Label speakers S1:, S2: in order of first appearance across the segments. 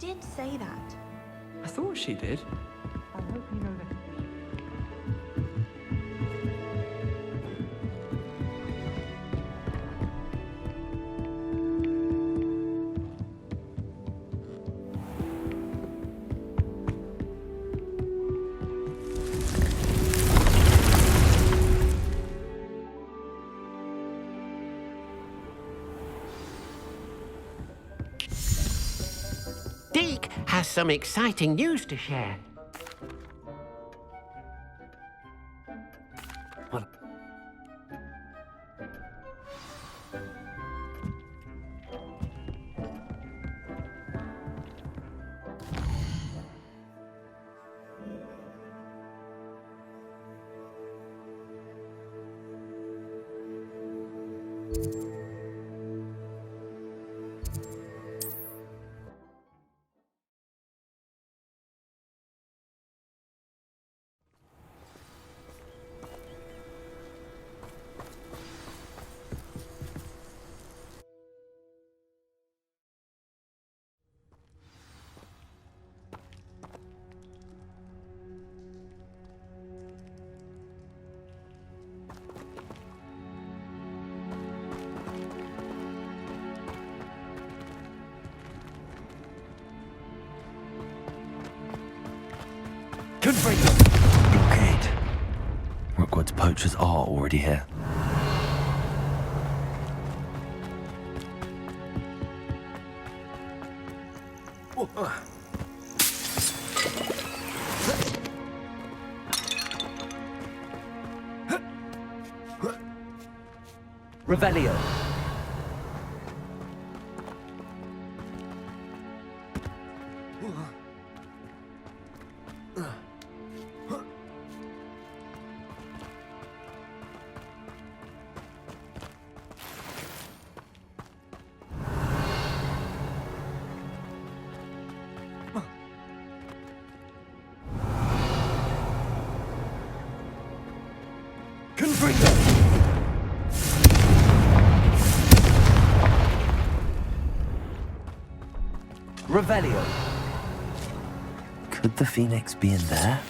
S1: did say that.
S2: I thought she did. I hope you know that.
S3: Has some exciting news to share.
S2: What?
S4: Blockade. Hogwarts poachers are already here.
S2: Revelio. Revelio.
S4: Could the Phoenix be in there?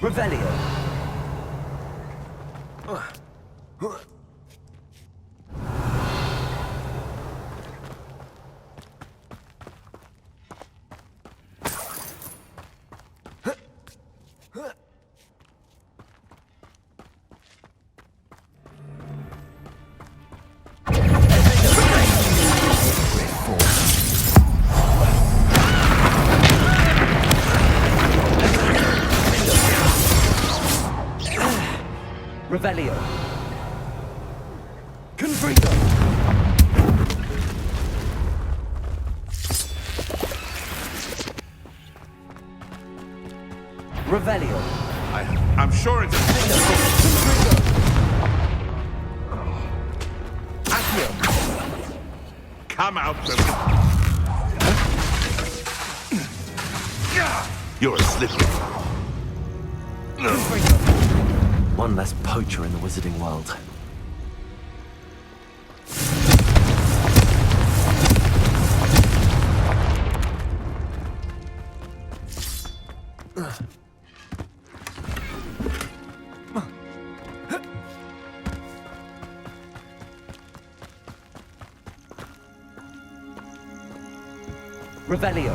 S2: Revelio. Revelio. Confringo. Revelio.
S5: I'm sure it's a Accio. Come out the... You're a slippery.
S4: One less poacher in the wizarding world.
S2: Revelio.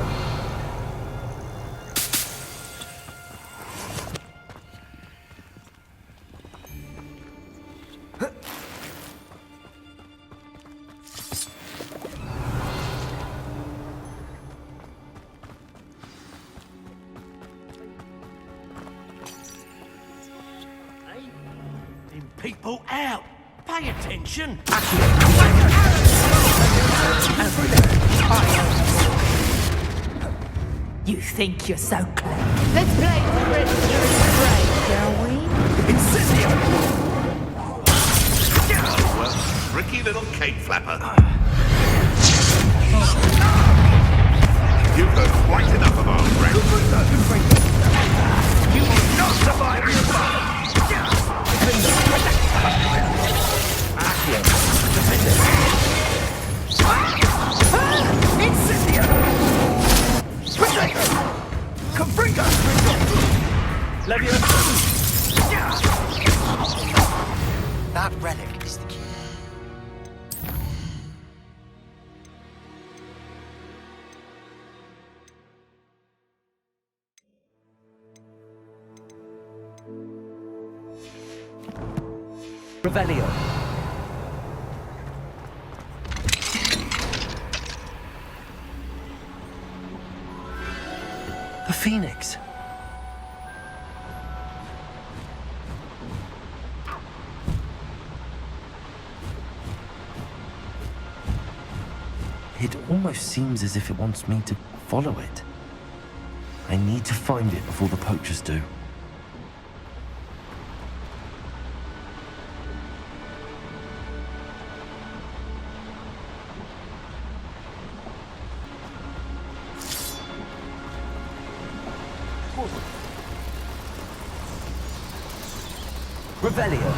S3: people out. Pay attention.
S1: You think you're so clever? Let's play the Prisoner in Spray, shall we?
S5: Well, tricky little cake flapper. You've got quite enough of our friend. You will not survive your father.
S4: That relic is the key.
S2: Revelio.
S4: The Phoenix. It almost seems as if it wants me to follow it. I need to find it before the poachers do.
S2: Revelio.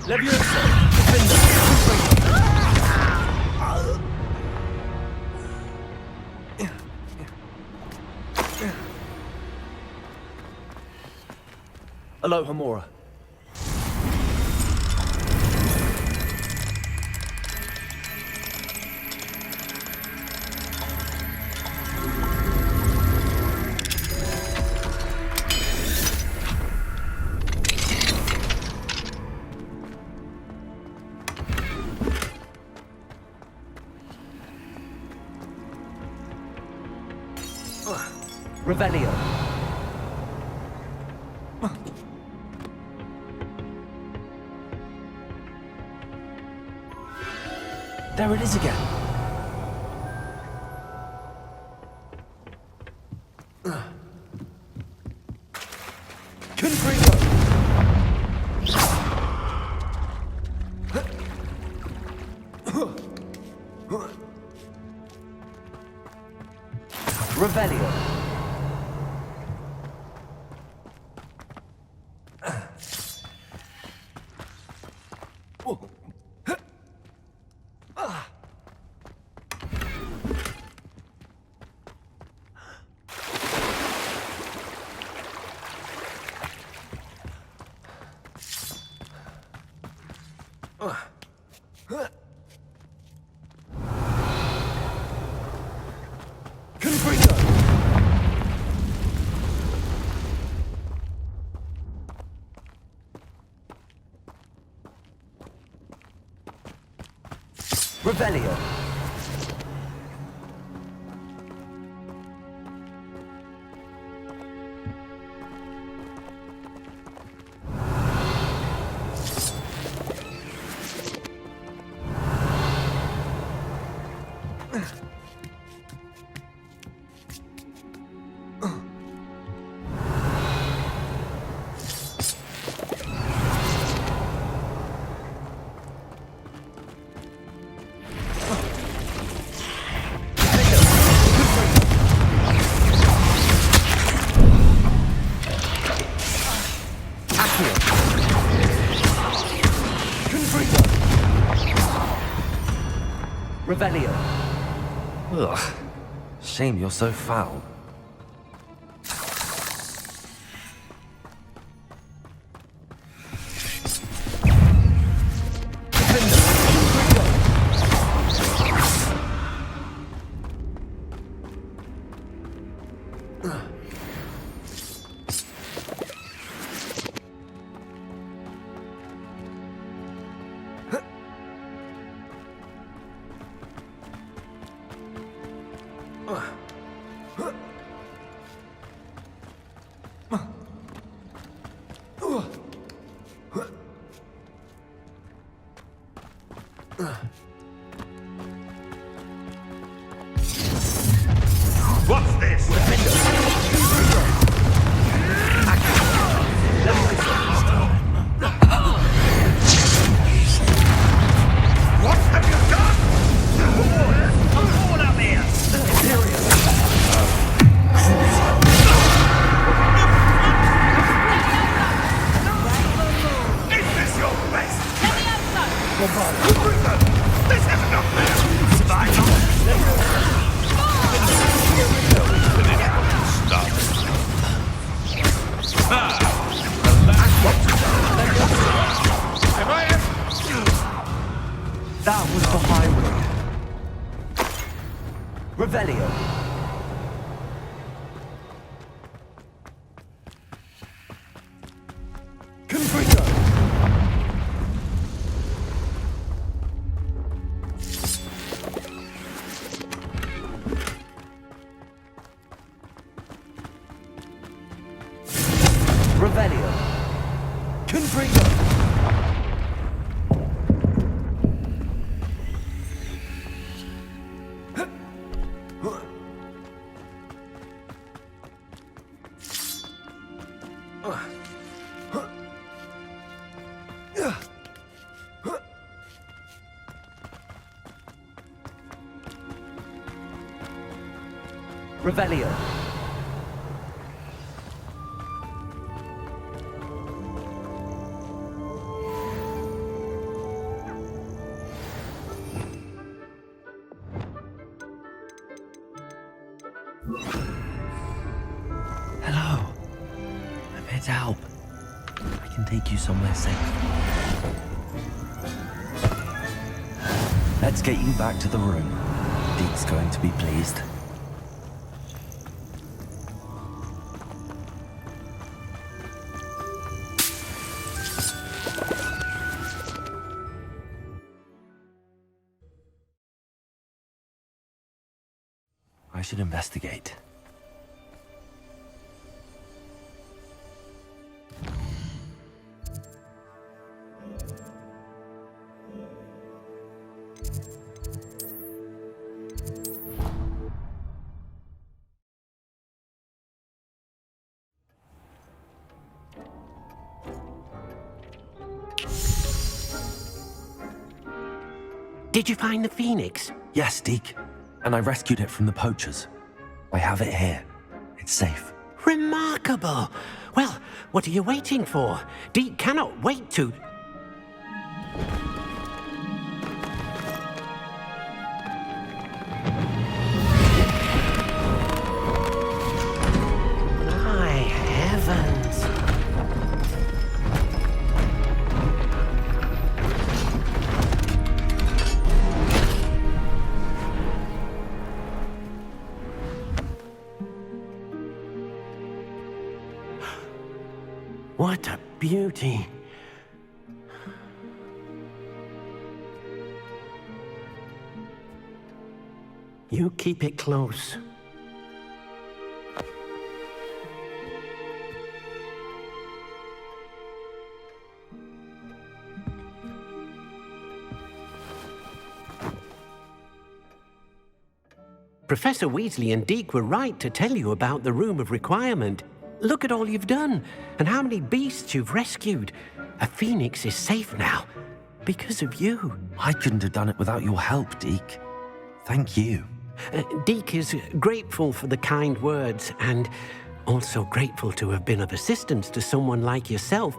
S2: Leviosa. Aloha Mora. Revelio.
S4: There it is again.
S2: Confringo. Revelio. Confringo. Revelio. Revelio.
S4: Ugh. Shame you're so foul. was for highway. Revelio. Confringo. Revelio. Confringo. Revelio. Hello. I'm here to help. I can take you somewhere safe. Let's get you back to the room. Deke's going to be pleased. I should investigate.
S3: Did you find the phoenix?
S4: Yes, Deke. And I rescued it from the poachers. I have it here. It's safe.
S3: Remarkable. Well, what are you waiting for? Deke cannot wait to... My heavens. What a beauty. You keep it close. Professor Weasley and Deke were right to tell you about the Room of Requirement. Look at all you've done, and how many beasts you've rescued. A phoenix is safe now, because of you.
S4: I couldn't have done it without your help, Deke. Thank you.
S3: Deke is grateful for the kind words, and also grateful to have been of assistance to someone like yourself.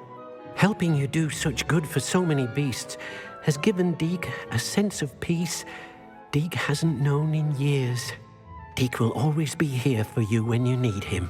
S3: Helping you do such good for so many beasts has given Deke a sense of peace Deke hasn't known in years. Deke will always be here for you when you need him.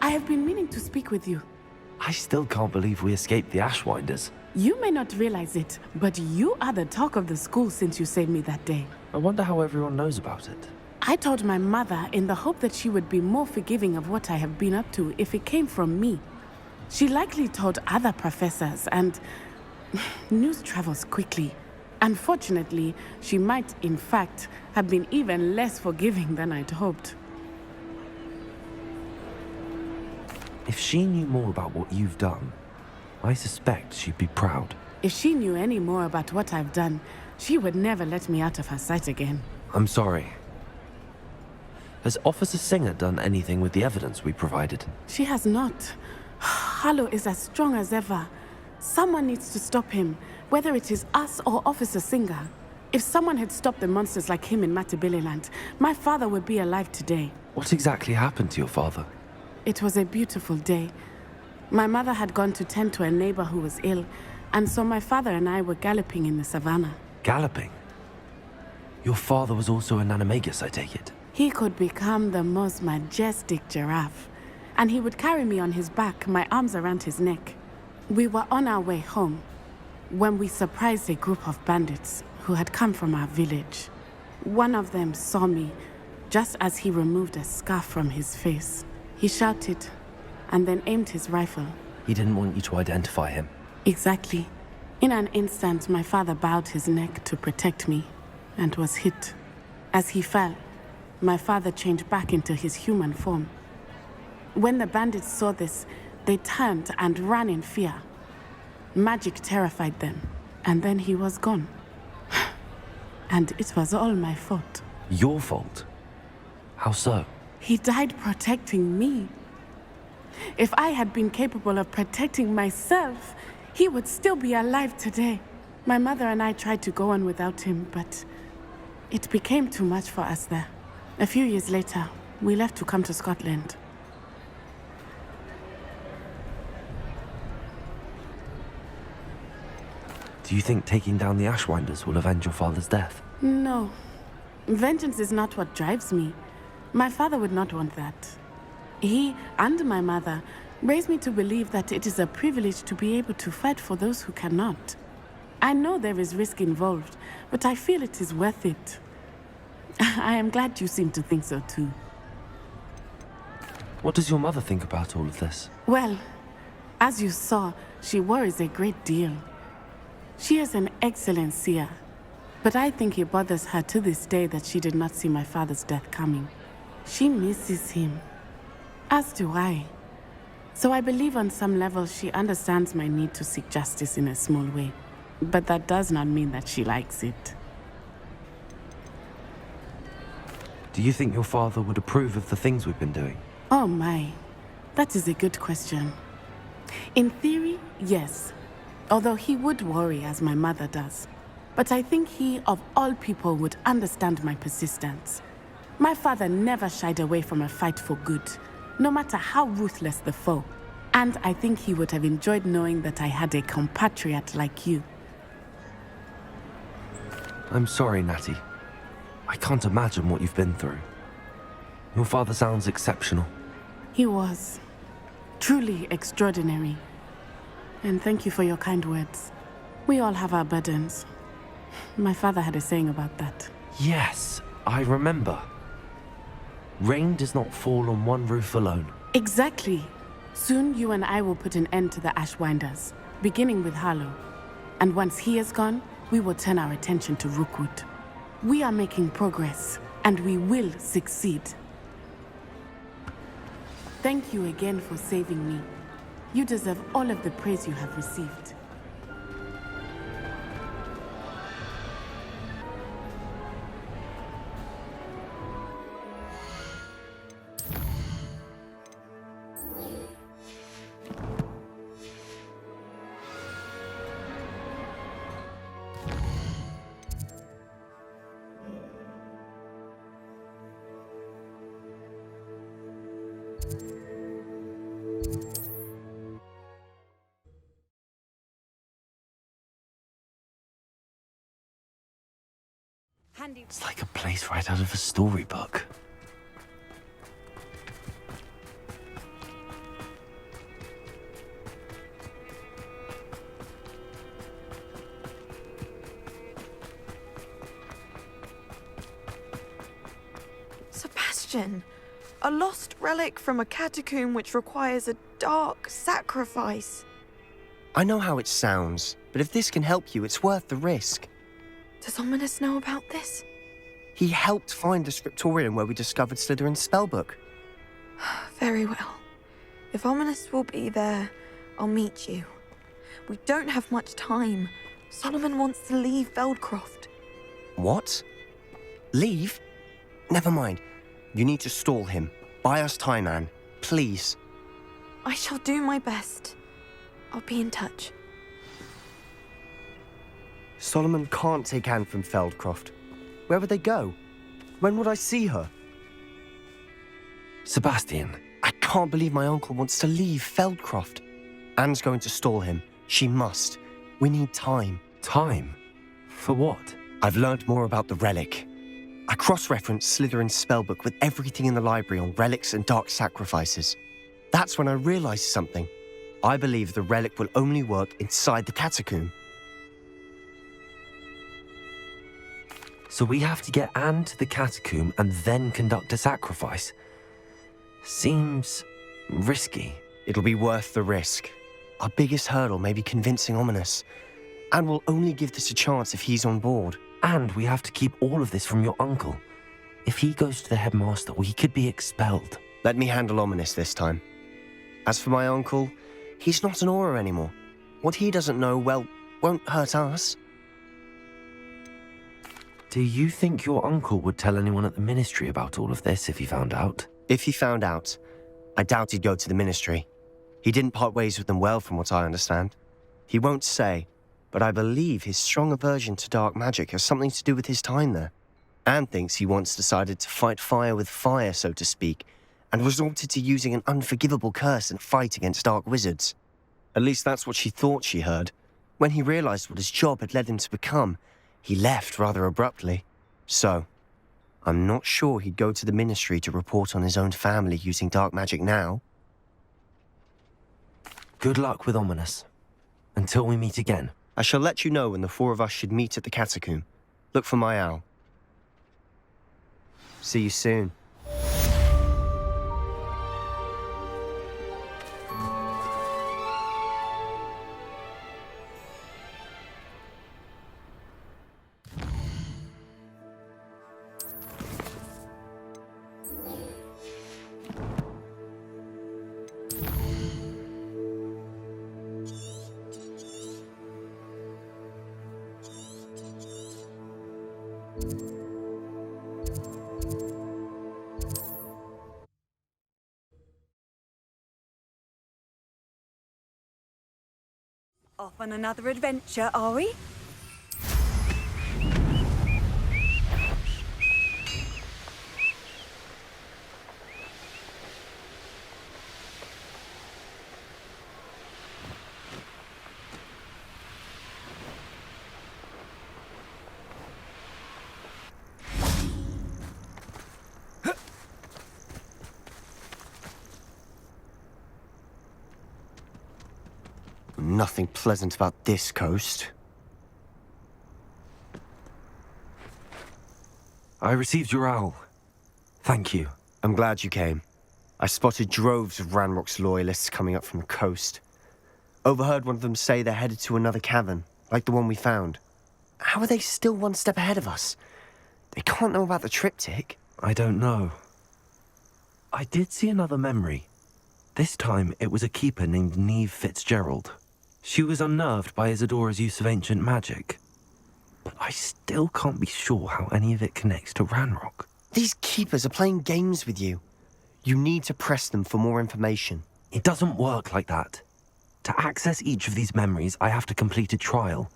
S6: I have been meaning to speak with you.
S4: I still can't believe we escaped the Ashwinders.
S6: You may not realize it, but you are the talk of the school since you saved me that day.
S4: I wonder how everyone knows about it.
S6: I told my mother in the hope that she would be more forgiving of what I have been up to if it came from me. She likely told other professors, and news travels quickly. Unfortunately, she might, in fact, have been even less forgiving than I'd hoped.
S4: If she knew more about what you've done, I suspect she'd be proud.
S6: If she knew any more about what I've done, she would never let me out of her sight again.
S4: I'm sorry. Has Officer Singer done anything with the evidence we provided?
S6: She has not. Harlow is as strong as ever. Someone needs to stop him, whether it is us or Officer Singer. If someone had stopped the monsters like him in Matabeleland, my father would be alive today.
S4: What exactly happened to your father?
S6: It was a beautiful day. My mother had gone to tend to a neighbor who was ill, and so my father and I were galloping in the savannah.
S4: Galloping? Your father was also an animagus, I take it?
S6: He could become the most majestic giraffe, and he would carry me on his back, my arms around his neck. We were on our way home when we surprised a group of bandits who had come from our village. One of them saw me just as he removed a scarf from his face. He shouted and then aimed his rifle.
S4: He didn't want you to identify him.
S6: Exactly. In an instant, my father bowed his neck to protect me and was hit. As he fell, my father changed back into his human form. When the bandits saw this, they turned and ran in fear. Magic terrified them, and then he was gone. And it was all my fault.
S4: Your fault? How so?
S6: He died protecting me. If I had been capable of protecting myself, he would still be alive today. My mother and I tried to go on without him, but it became too much for us there. A few years later, we left to come to Scotland.
S4: Do you think taking down the Ashwinders will avenge your father's death?
S6: No. Vengeance is not what drives me. My father would not want that. He and my mother raised me to believe that it is a privilege to be able to fight for those who cannot. I know there is risk involved, but I feel it is worth it. I am glad you seem to think so too.
S4: What does your mother think about all of this?
S6: Well, as you saw, she worries a great deal. She is an excellent seer, but I think it bothers her to this day that she did not see my father's death coming. She misses him, as do I. So I believe on some level she understands my need to seek justice in a small way, but that does not mean that she likes it.
S4: Do you think your father would approve of the things we've been doing?
S6: Oh my, that is a good question. In theory, yes. Although he would worry as my mother does. But I think he, of all people, would understand my persistence. My father never shied away from a fight for good, no matter how ruthless the foe. And I think he would have enjoyed knowing that I had a compatriot like you.
S4: I'm sorry, Natty. I can't imagine what you've been through. Your father sounds exceptional.
S6: He was. Truly extraordinary. And thank you for your kind words. We all have our burdens. My father had a saying about that.
S4: Yes, I remember. Rain does not fall on one roof alone.
S6: Exactly. Soon you and I will put an end to the Ashwinders, beginning with Harlow. And once he is gone, we will turn our attention to Rookwood. We are making progress, and we will succeed. Thank you again for saving me. You deserve all of the praise you have received.
S4: It's like a place right out of a storybook.
S7: Sebastian, a lost relic from a catacomb which requires a dark sacrifice.
S8: I know how it sounds, but if this can help you, it's worth the risk.
S7: Does Ominous know about this?
S8: He helped find the scriptorium where we discovered Slytherin's spellbook.
S7: Very well. If Ominous will be there, I'll meet you. We don't have much time. Solomon wants to leave Veldcroft.
S8: What? Leave? Never mind. You need to stall him. Buy us time, Anne. Please.
S7: I shall do my best. I'll be in touch.
S8: Solomon can't take Anne from Feldcroft. Where would they go? When would I see her?
S4: Sebastian.
S8: I can't believe my uncle wants to leave Feldcroft. Anne's going to stall him. She must. We need time.
S4: Time? For what?
S8: I've learned more about the relic. I cross-referenced Slytherin's spellbook with everything in the library on relics and dark sacrifices. That's when I realized something. I believe the relic will only work inside the catacomb.
S4: So we have to get Anne to the catacomb and then conduct a sacrifice. Seems risky.
S8: It'll be worth the risk. Our biggest hurdle may be convincing Ominous. And we'll only give this a chance if he's on board.
S4: And we have to keep all of this from your uncle. If he goes to the headmaster, we could be expelled.
S8: Let me handle Ominous this time. As for my uncle, he's not an Auror anymore. What he doesn't know, well, won't hurt us.
S4: Do you think your uncle would tell anyone at the ministry about all of this if he found out?
S8: If he found out, I doubt he'd go to the ministry. He didn't part ways with them well, from what I understand. He won't say, but I believe his strong aversion to dark magic has something to do with his time there. Anne thinks he once decided to fight fire with fire, so to speak, and resorted to using an unforgivable curse in a fight against dark wizards. At least that's what she thought she heard. When he realized what his job had led him to become, he left rather abruptly. So, I'm not sure he'd go to the ministry to report on his own family using dark magic now.
S4: Good luck with Ominous. Until we meet again.
S8: I shall let you know when the four of us should meet at the catacomb. Look for my owl. See you soon.
S9: Off on another adventure, are we?
S8: Nothing pleasant about this coast.
S4: I received your owl. Thank you.
S8: I'm glad you came. I spotted droves of Ranrock's loyalists coming up from the coast. Overheard one of them say they're headed to another cavern, like the one we found. How are they still one step ahead of us? They can't know about the triptych.
S4: I don't know. I did see another memory. This time it was a keeper named Neve Fitzgerald. She was unnerved by Isadora's use of ancient magic. But I still can't be sure how any of it connects to Ranrock.
S8: These keepers are playing games with you. You need to press them for more information.
S4: It doesn't work like that. To access each of these memories, I have to complete a trial.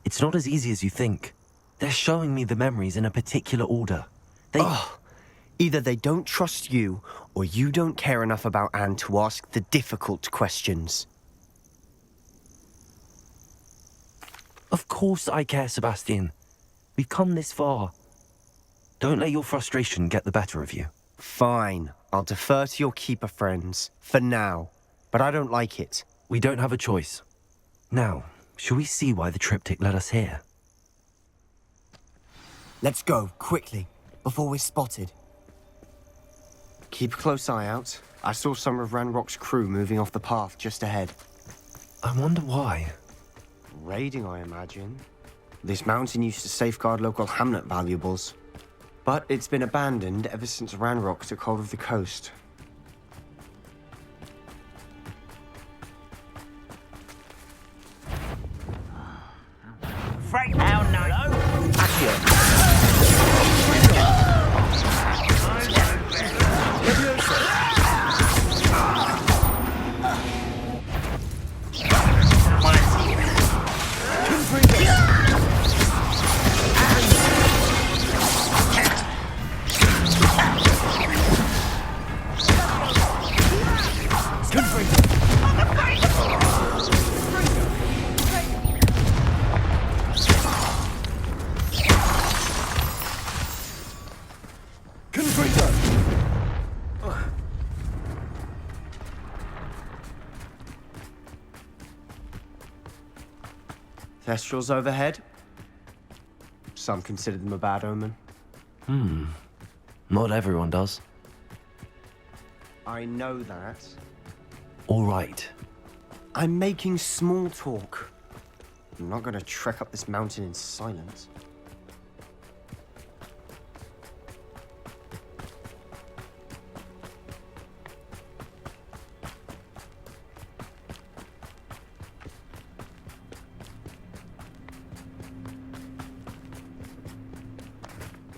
S4: It's not as easy as you think. They're showing me the memories in a particular order.
S8: Either they don't trust you, or you don't care enough about Anne to ask the difficult questions.
S4: Of course I care, Sebastian. We've come this far. Don't let your frustration get the better of you.
S8: Fine. I'll defer to your keeper friends. For now. But I don't like it.
S4: We don't have a choice. Now, shall we see why the triptych led us here?
S8: Let's go, quickly, before we're spotted. Keep a close eye out. I saw some of Ranrock's crew moving off the path just ahead.
S4: I wonder why.
S8: Raiding, I imagine. This mountain used to safeguard local hamlet valuables. But it's been abandoned ever since Ranrock took hold of the coast.
S1: Frank, how no?
S8: Accio. Kestrels overhead. Some consider them a bad omen.
S4: Not everyone does.
S8: I know that.
S4: All right.
S8: I'm making small talk. I'm not gonna trek up this mountain in silence.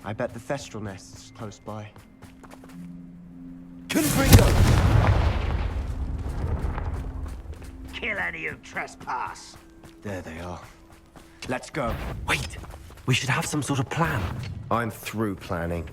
S8: I bet the Thestral nest's close by.
S5: Confringo! Kill any who trespass.
S8: There they are. Let's go.
S4: Wait! We should have some sort of plan.
S8: I'm through planning.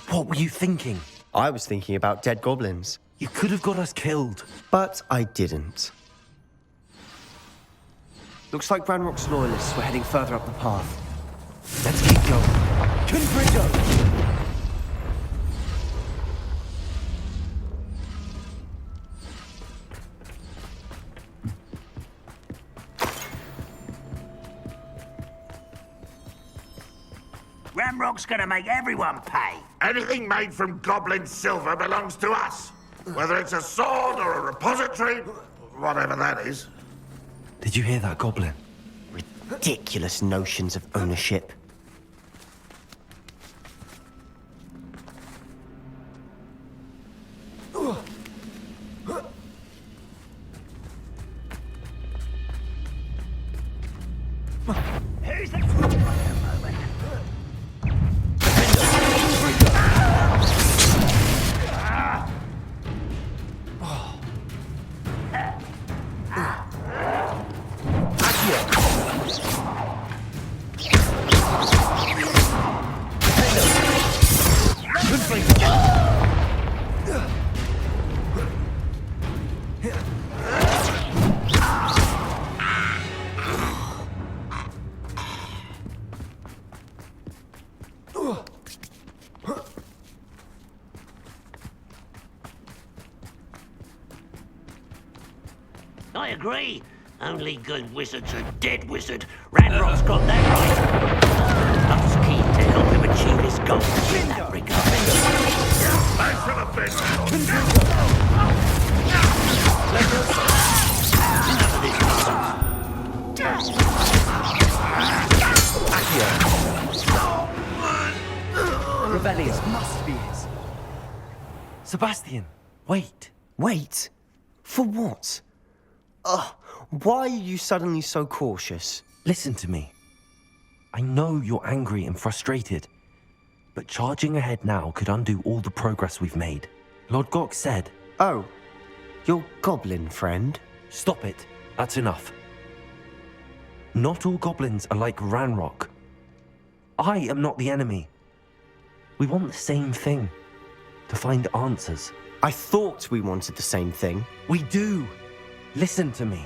S4: What were you thinking?
S8: I was thinking about dead goblins.
S4: You could have got us killed.
S8: But I didn't. Looks like Ranrock's loyalists were heading further up the path.
S4: Let's keep going.
S5: Confringo!
S10: Ranrock's gonna make everyone pay.
S5: Anything made from goblin silver belongs to us. Whether it's a sword or a repository, whatever that is.
S4: Did you hear that, Goblin?
S8: Ridiculous notions of ownership.
S10: Who's the... I agree. Only good wizards are dead wizard. Ranrock's got that right. I was keen to help him achieve his goals in that regard.
S5: Thanks for the bit.
S4: Rebellious must be it. Sebastian, wait.
S8: Wait? For what? Why are you suddenly so cautious?
S4: Listen to me. I know you're angry and frustrated, but charging ahead now could undo all the progress we've made. Lord Gok said...
S8: Oh, your goblin friend?
S4: Stop it. That's enough. Not all goblins are like Ranrock. I am not the enemy. We want the same thing. To find answers.
S8: I thought we wanted the same thing.
S4: We do. Listen to me.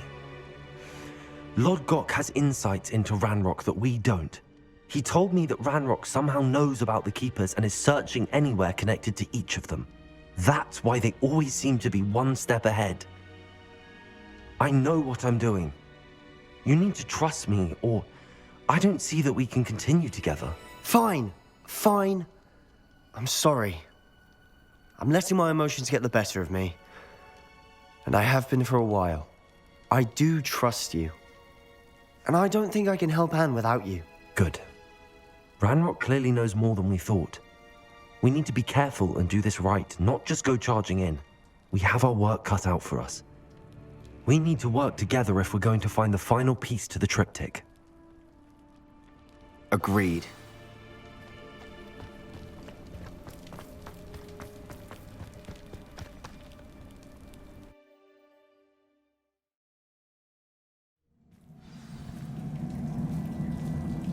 S4: Lord Gok has insights into Ranrock that we don't. He told me that Ranrock somehow knows about the Keepers and is searching anywhere connected to each of them. That's why they always seem to be one step ahead. I know what I'm doing. You need to trust me, or I don't see that we can continue together.
S8: Fine. Fine. I'm sorry. I'm letting my emotions get the better of me. And I have been for a while. I do trust you. And I don't think I can help Anne without you.
S4: Good. Ranrock clearly knows more than we thought. We need to be careful and do this right, not just go charging in. We have our work cut out for us. We need to work together if we're going to find the final piece to the triptych.
S8: Agreed.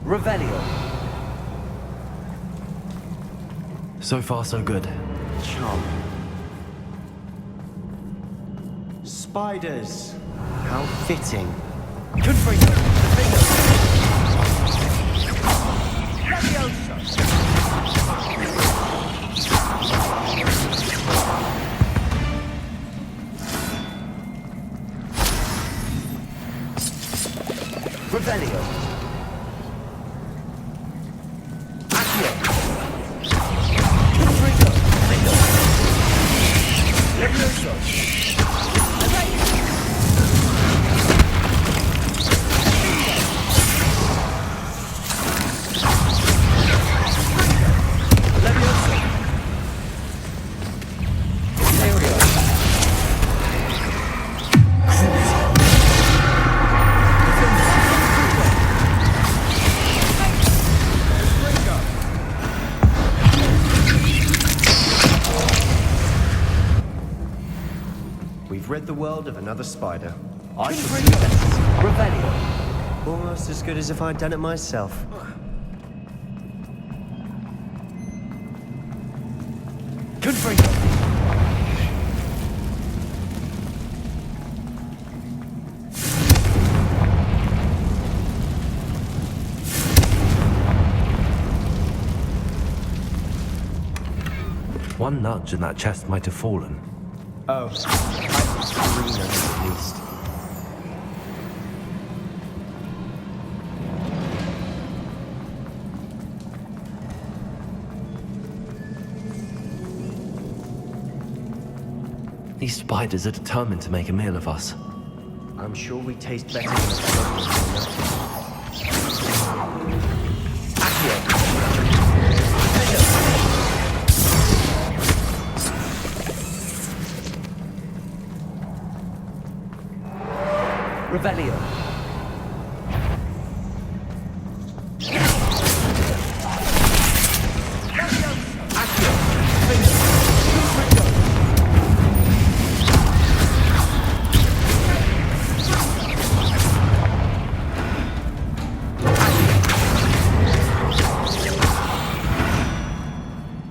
S4: Revelio. So far, so good.
S8: Charming. Spiders. How fitting.
S4: Revelio.
S8: We've rid the world of another spider.
S4: I should see this. Revelio.
S8: Almost as good as if I'd done it myself.
S4: Confringo. One nudge and that chest might have fallen.
S8: Oh, I scream at least.
S4: These spiders are determined to make a meal of us.
S8: I'm sure we taste better than a scorpion.
S4: Revelio.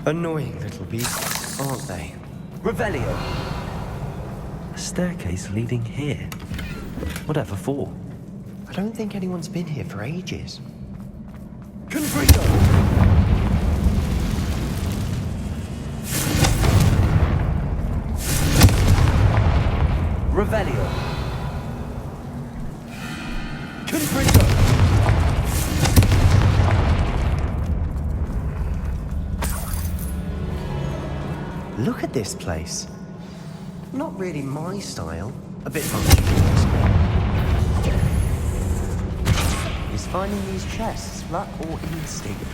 S8: Annoying little beasts, aren't they?
S4: Revelio. A staircase leading here. Whatever for?
S8: I don't think anyone's been here for ages.
S4: Confringo. Revelio. Confringo.
S8: Look at this place. Not really my style. A bit funky. Is finding these chests luck or instinct?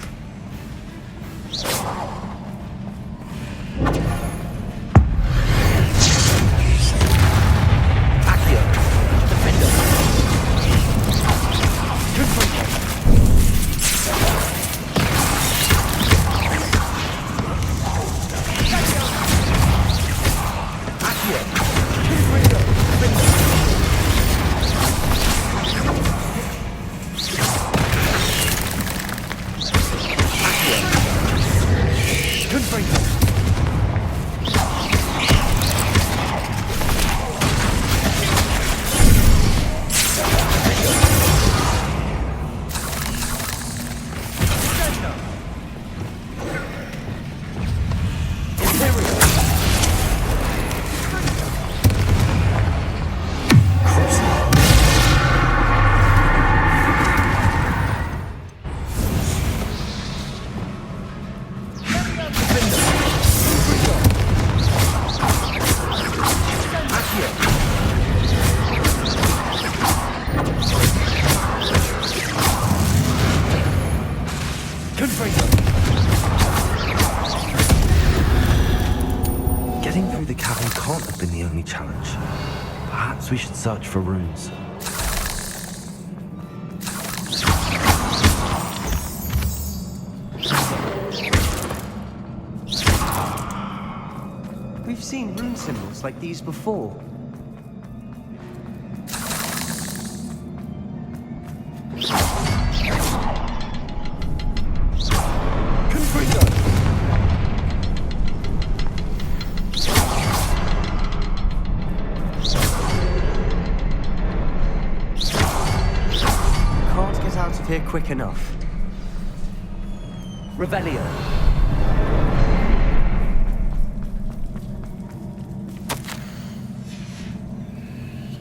S4: search for runes.
S2: We've seen rune symbols like these before. Here quick enough. Revelio.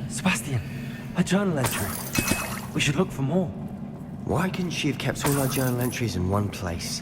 S4: Sebastian, a journal entry. We should look for more.
S8: Why couldn't she have kept all her journal entries in one place?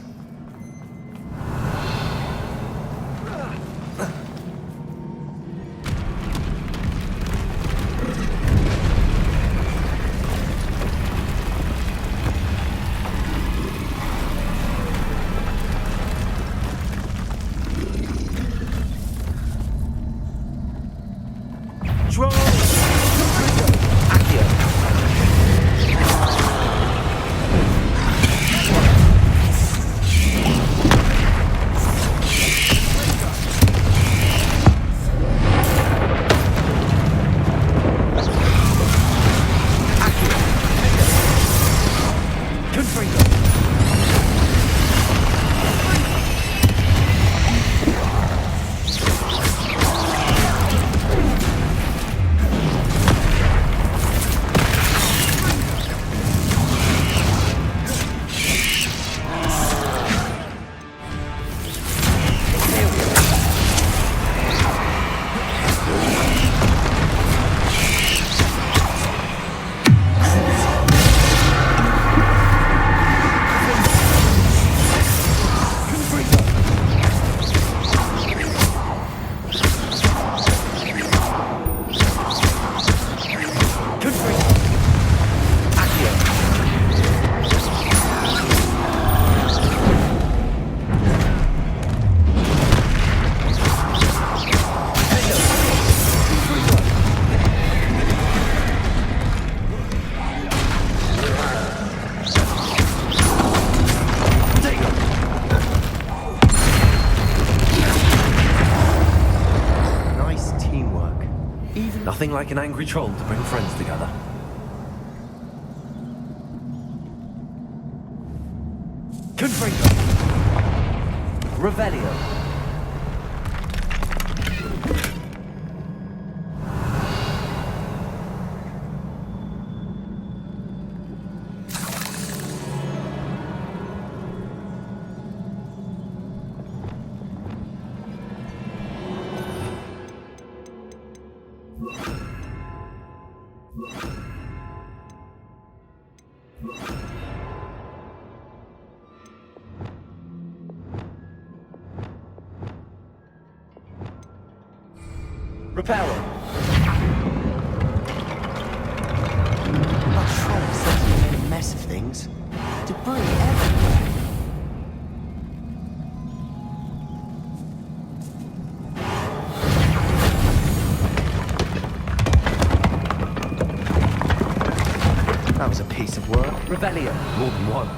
S4: Nothing like an angry troll to bring friends together.
S2: Confringo. Revelio. Repair.
S8: That troll certainly made a mess of things. Debris everywhere. That was a piece of work.
S2: Revelio.
S4: More than one.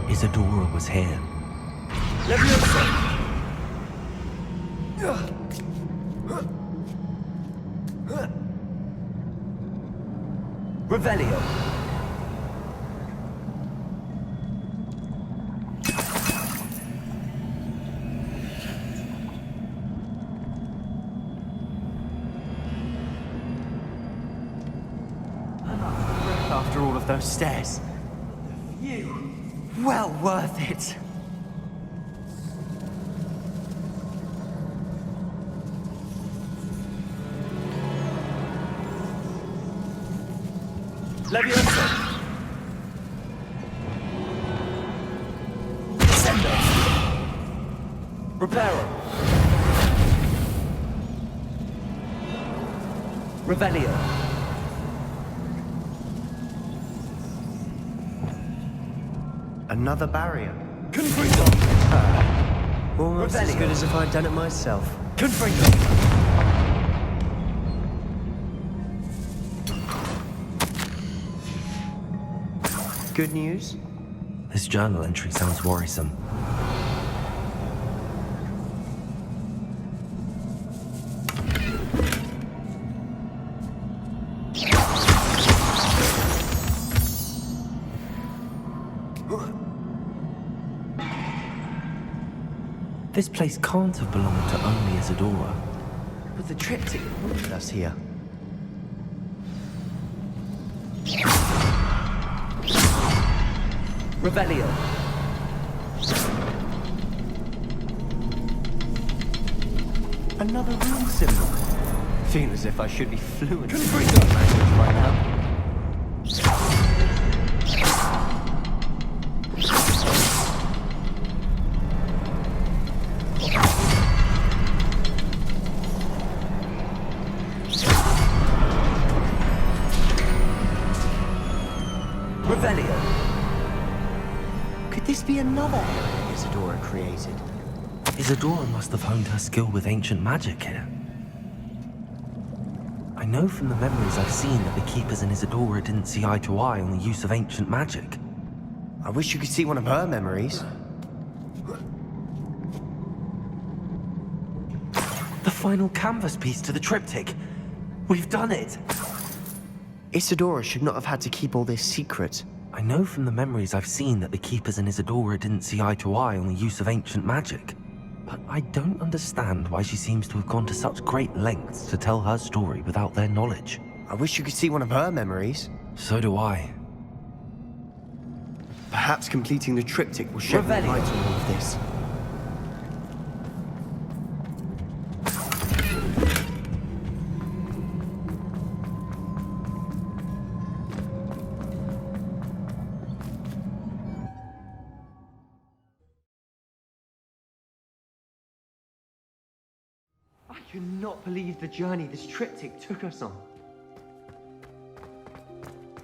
S4: Isadora was here.
S2: Revelio. After all of those stairs. Well worth it. Leviosa. Sendo. Reparo. Revelio.
S8: Another barrier.
S2: Confringo.
S8: Almost as good as if I'd done it myself.
S2: Confringo.
S8: Good news?
S4: This journal entry sounds worrisome. This place can't have belonged to only Isadora.
S8: But the triptych pointed us here.
S2: Revelio.
S8: Another rune symbol. Feel as if I should be fluent in
S2: Confringo.
S8: language by now.
S2: Revelio.
S8: Could this be another area Isadora created?
S4: Isadora must have honed her skill with ancient magic here. I know from the memories I've seen that the Keepers and Isadora didn't see eye to eye on the use of ancient magic.
S8: I wish you could see one of her memories.
S4: The final canvas piece to the triptych. We've done it!
S8: Isadora should not have had to keep all this secret.
S4: I know from the memories I've seen that the Keepers and Isadora didn't see eye to eye on the use of ancient magic. But I don't understand why she seems to have gone to such great lengths to tell her story without their knowledge.
S8: I wish you could see one of her memories.
S4: So do I.
S8: Perhaps completing the triptych will shed light on all of this.
S11: I cannot believe the journey this triptych took us on.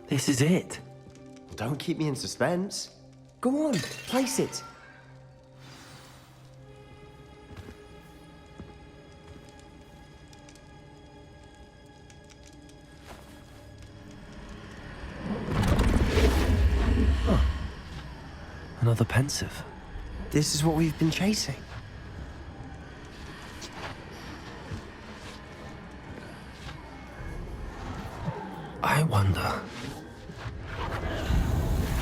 S4: This is it.
S8: Don't keep me in suspense. Go on, place it.
S4: Huh. Another pensive.
S8: This is what we've been chasing.
S4: I wonder.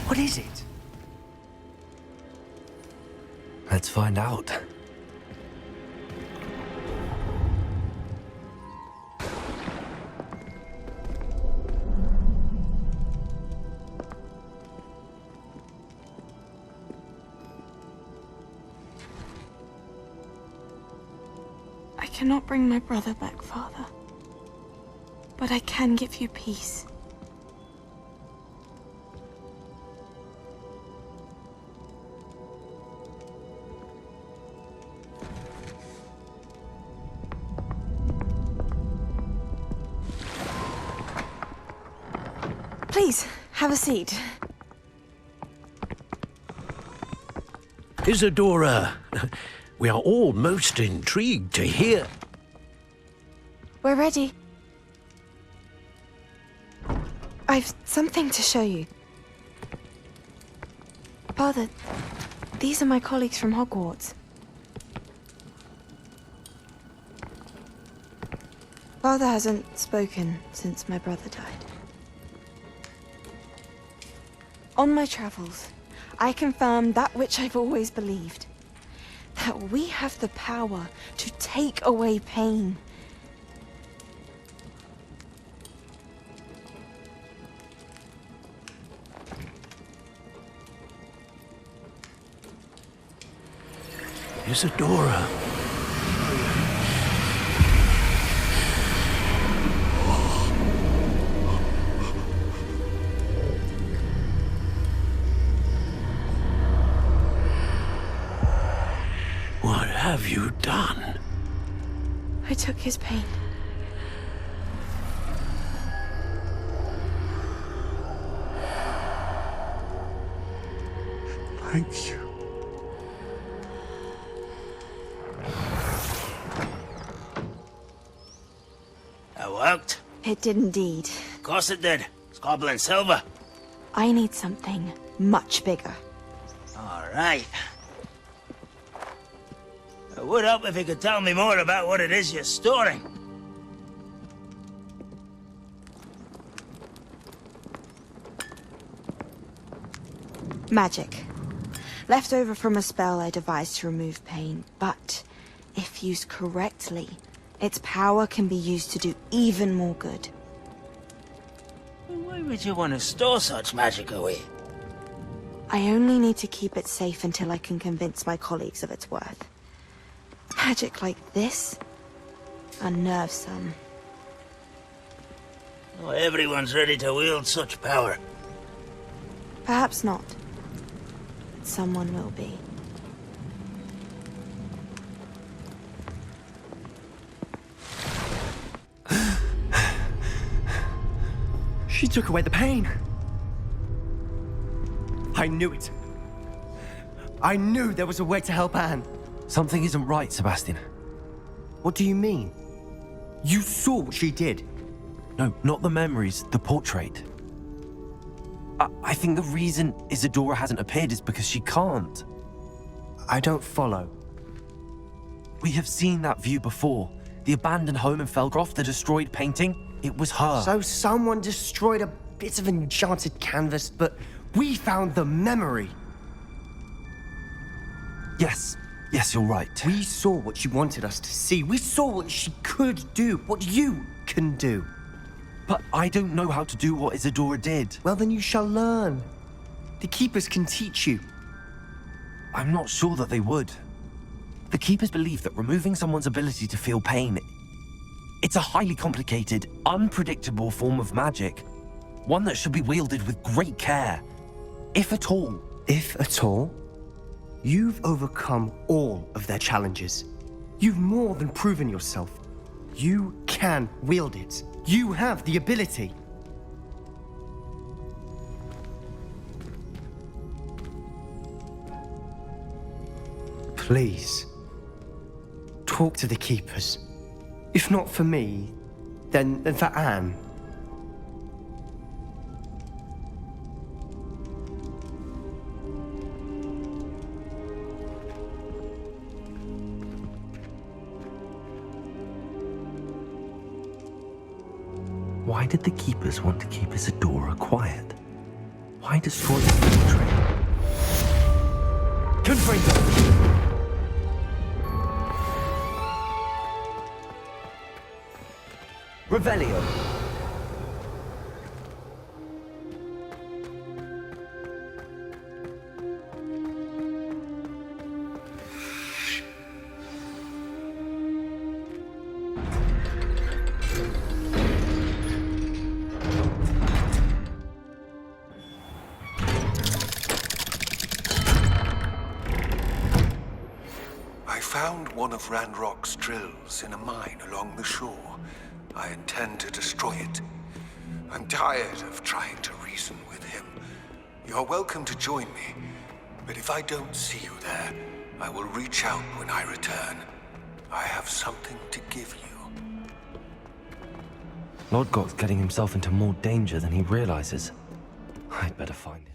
S8: What is it?
S4: Let's find out.
S7: I cannot bring my brother back, Father. But I can give you peace. Please, have a seat.
S3: Isadora, we are all most intrigued to hear.
S7: We're ready. I've something to show you. Father, these are my colleagues from Hogwarts. Father hasn't spoken since my brother died. On my travels, I confirmed that which I've always believed. That we have the power to take away pain.
S3: Isadora. What have you done?
S7: I took his pain.
S5: Thank you.
S10: That worked?
S7: It did indeed.
S10: Of course it did. It's goblin silver.
S7: I need something much bigger.
S10: All right. It would help if you could tell me more about what it is you're storing.
S7: Magic. Left over from a spell I devised to remove pain, but if used correctly, its power can be used to do even more good.
S10: Why would you want to store such magic away?
S7: I only need to keep it safe until I can convince my colleagues of its worth. Magic like this unnerves some.
S10: Not everyone's ready to wield such power.
S7: Perhaps not. But someone will be.
S11: She took away the pain. I knew it. I knew there was a way to help Anne.
S4: Something isn't right, Sebastian.
S11: What do you mean? You saw what she did.
S4: No, not the memories, the portrait. I think the reason Isadora hasn't appeared is because she can't.
S11: I don't follow.
S4: We have seen that view before. The abandoned home in Felgroth, the destroyed painting, it was her.
S11: So someone destroyed a bit of enchanted canvas, but we found the memory.
S4: Yes, you're right.
S11: We saw what she wanted us to see. We saw what she could do, what you can do.
S4: But I don't know how to do what Isadora did.
S11: Well, then you shall learn. The Keepers can teach you.
S4: I'm not sure that they would. The Keepers believe that removing someone's ability to feel pain, it's a highly complicated, unpredictable form of magic. One that should be wielded with great care. If at all.
S11: If at all? You've overcome all of their challenges. You've more than proven yourself. You can wield it. You have the ability. Please, talk to the Keepers. If not for me, then for Anne.
S4: Why did the Keepers want to keep Isadora quiet? Why destroy the portrait?
S11: Confront them! Revelio.
S12: One of Ranrock's drills in a mine along the shore. I intend to destroy it. I'm tired of trying to reason with him. You're welcome to join me, but if I don't see you there, I will reach out when I return. I have something to give you.
S4: Lodgok's getting himself into more danger than he realizes. I'd better find him.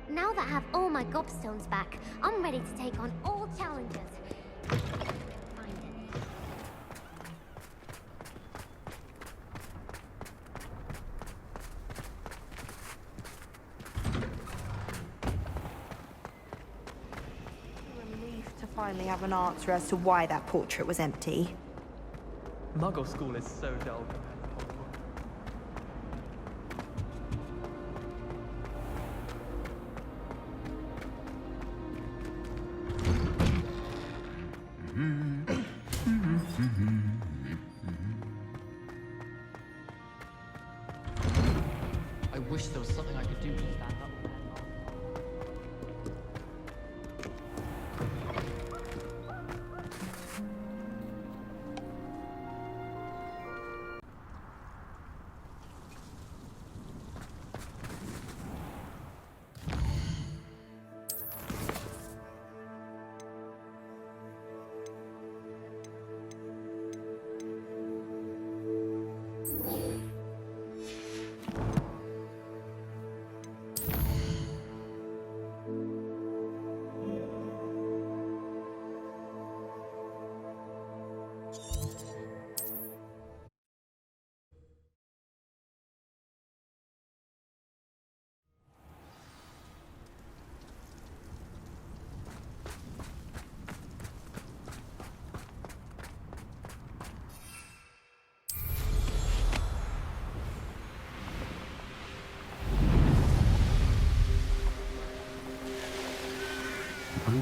S13: Now that I have all my gobstones back, I'm ready to take on all challenges. Find it.
S7: Relief to finally have an answer as to why that portrait was empty.
S2: Muggle school is so dull. I wish there was something I could do to stand up with that.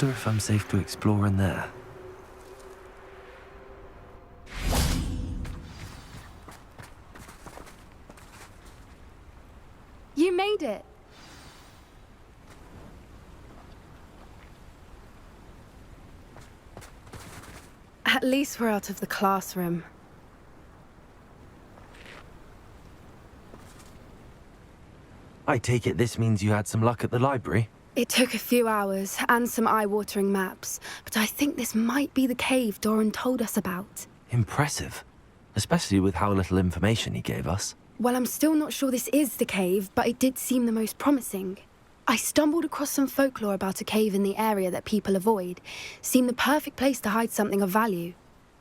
S4: wonder if I'm safe to explore in there.
S14: You made it. At least we're out of the classroom.
S4: I take it this means you had some luck at the library?
S14: It took a few hours and some eye-watering maps, but I think this might be the cave Doran told us about.
S4: Impressive. Especially with how little information he gave us.
S14: Well, I'm still not sure this is the cave, but it did seem the most promising. I stumbled across some folklore about a cave in the area that people avoid. Seemed the perfect place to hide something of value.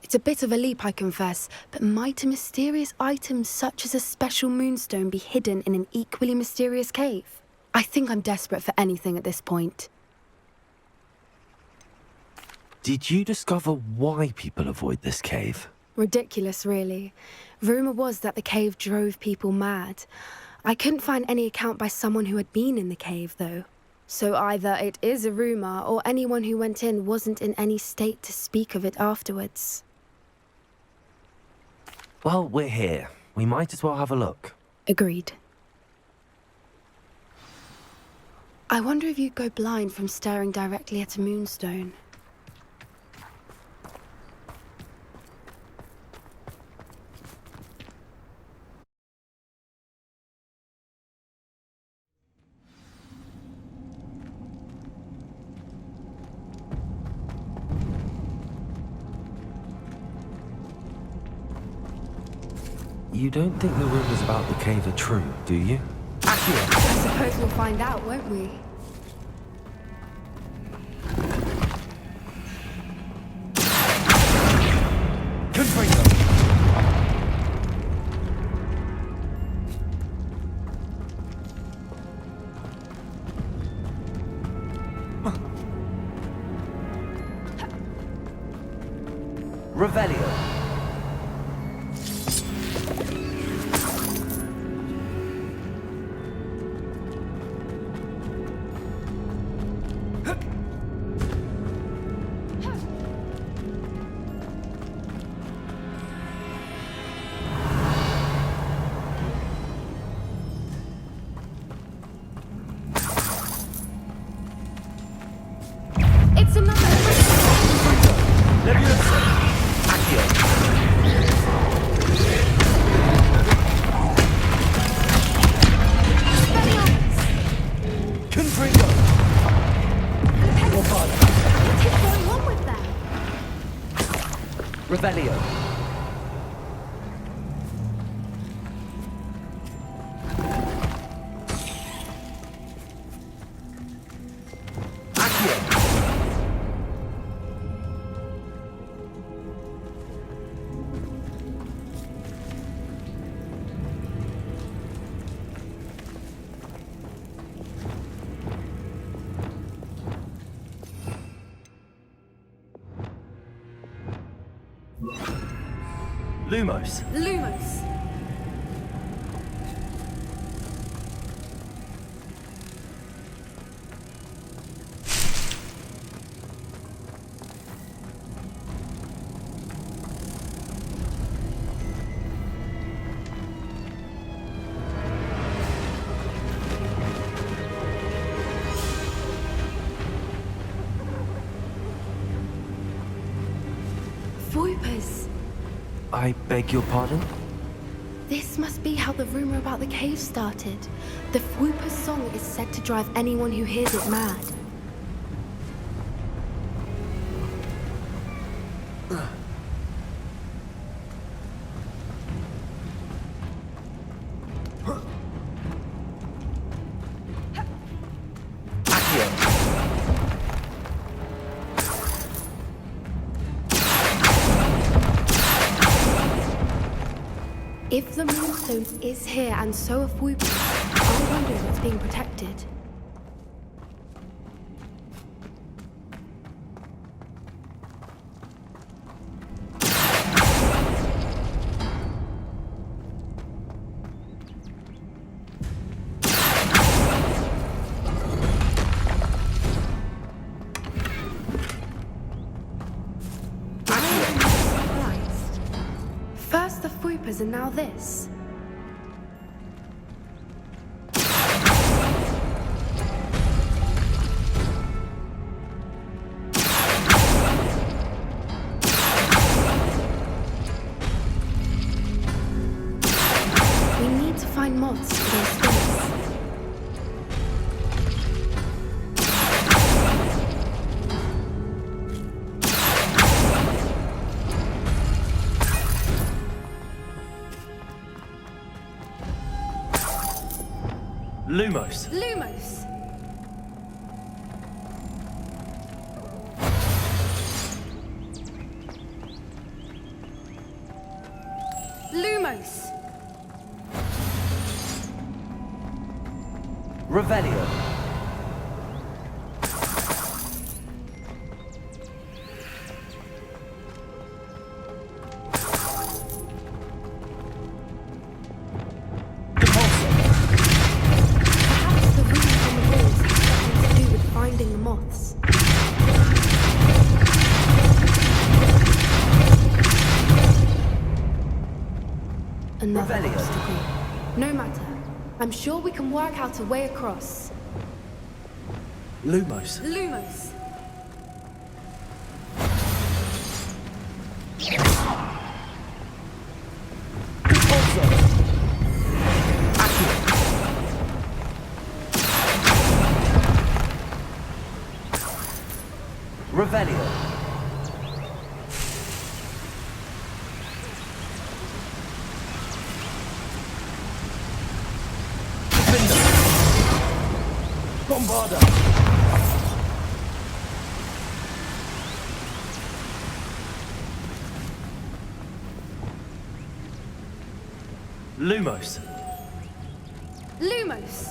S14: It's a bit of a leap, I confess, but might a mysterious item such as a special moonstone be hidden in an equally mysterious cave? I think I'm desperate for anything at this point.
S4: Did you discover why people avoid this cave?
S14: Ridiculous, really. Rumour was that the cave drove people mad. I couldn't find any account by someone who had been in the cave, though. So either it is a rumour, or anyone who went in wasn't in any state to speak of it afterwards.
S4: Well, we're here. We might as well have a look.
S14: Agreed. I wonder if you'd go blind from staring directly at a moonstone.
S4: You don't think the rumors about the cave are true, do you?
S14: I suppose we'll find out, won't we?
S2: Revelio.
S14: It's another...
S2: Revelio. Lumos.
S14: Lumos. Voipers.
S4: I beg your pardon?
S14: This must be how the rumor about the cave started. The Fwooper's song is said to drive anyone who hears it mad. If the moonstone is here and so are Fwoopers, I wonder if it's being protected. papers and now this. We need to find moths for those spirits.
S4: Lumos.
S14: Lumos! Lumos!
S4: Revelio.
S14: Finding the moths. Another obstacle. No matter. I'm sure we can work out a way across.
S4: Lumos.
S14: Lumos.
S4: Revelio. Bombarda. Lumos.
S14: Lumos.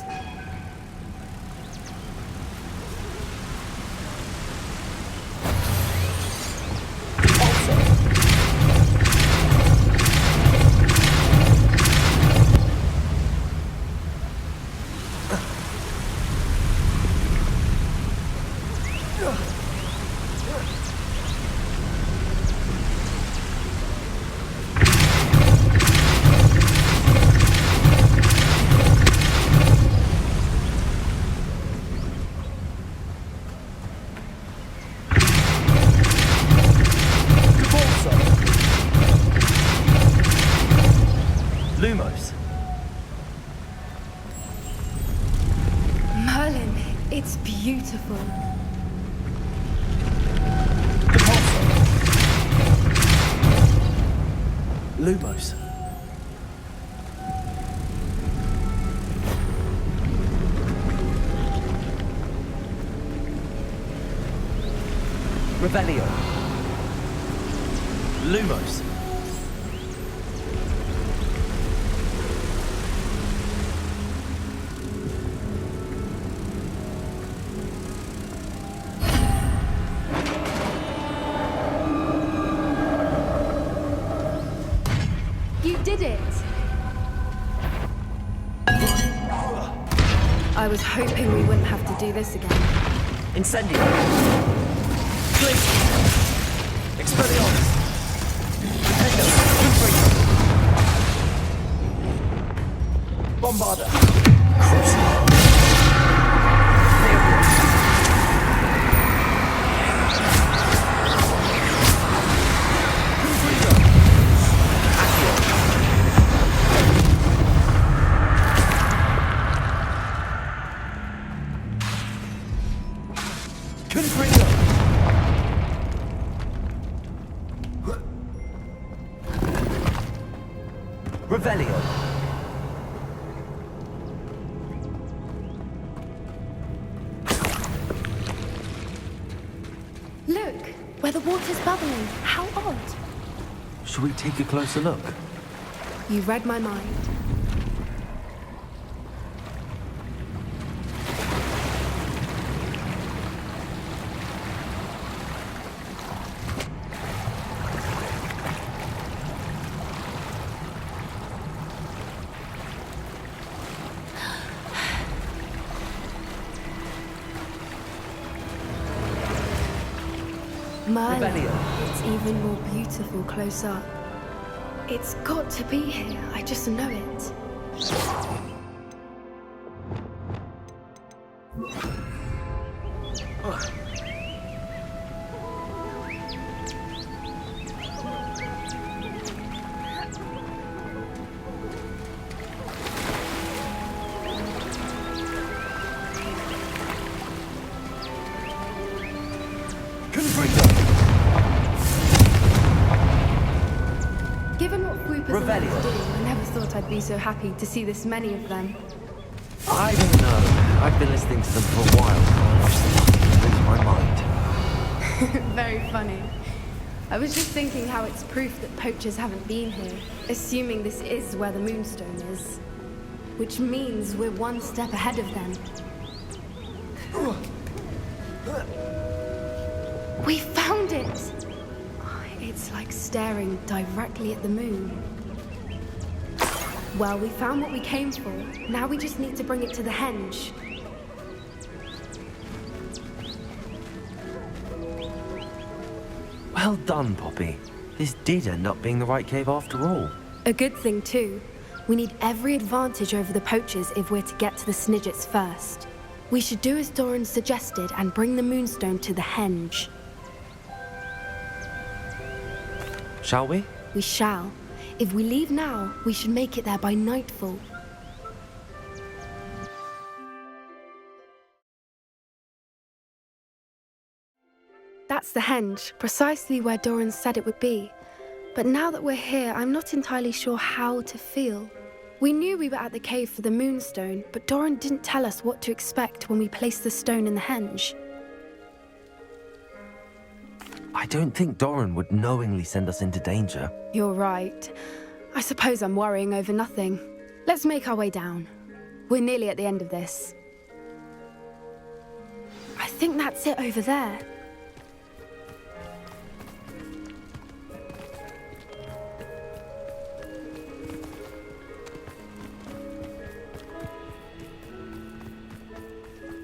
S4: Lumos.
S14: Merlin, it's beautiful.
S4: Lumos. Revelio. Lumos.
S14: You did it! I was hoping we wouldn't have to do this again.
S4: Incendio. Blink. Expelliarmus. Defendo. Infrared. Bombarda. Crucible. Revelio.
S14: Look, where the water's bubbling. How odd.
S4: Should we take a closer look?
S14: You read my mind. Merlin, it's even more beautiful close up. It's got to be here. I just know it. Given what Swoopers are doing, I never thought I'd be so happy to see this many of them.
S4: I don't know. I've been listening to them for a while. I'm starting to lose my mind.
S14: Very funny. I was just thinking how it's proof that poachers haven't been here, assuming this is where the Moonstone is. Which means we're one step ahead of them. We found it! It's like staring directly at the moon. Well, we found what we came for. Now we just need to bring it to the henge.
S4: Well done, Poppy. This did end up being the right cave after all.
S14: A good thing, too. We need every advantage over the poachers if we're to get to the Snidgets first. We should do as Doran suggested and bring the Moonstone to the henge.
S4: Shall we?
S14: We shall. If we leave now, we should make it there by nightfall. That's the henge, precisely where Doran said it would be. But now that we're here, I'm not entirely sure how to feel. We knew we were at the cave for the Moonstone, but Doran didn't tell us what to expect when we placed the stone in the henge.
S4: I don't think Doran would knowingly send us into danger.
S14: You're right. I suppose I'm worrying over nothing. Let's make our way down. We're nearly at the end of this. I think that's it over there.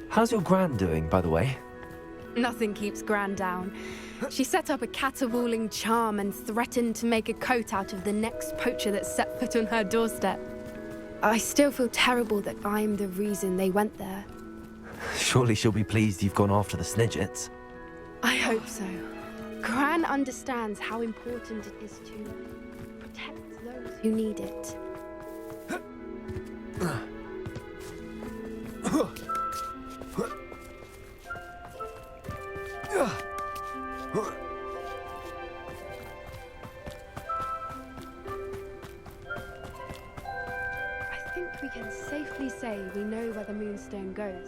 S4: How's your Gran doing, by the way?
S14: Nothing keeps Gran down. She set up a caterwauling charm and threatened to make a coat out of the next poacher that set foot on her doorstep. I still feel terrible that I'm the reason they went there.
S4: Surely she'll be pleased you've gone after the Snidgets.
S14: I hope so. Gran understands how important it is to protect those who need it. I think we can safely say we know where the Moonstone goes.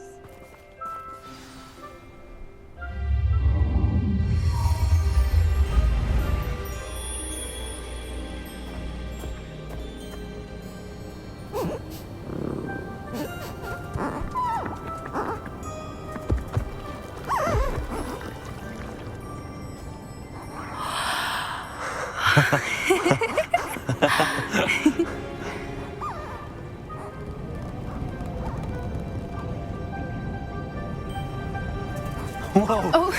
S4: Whoa!
S14: Oh.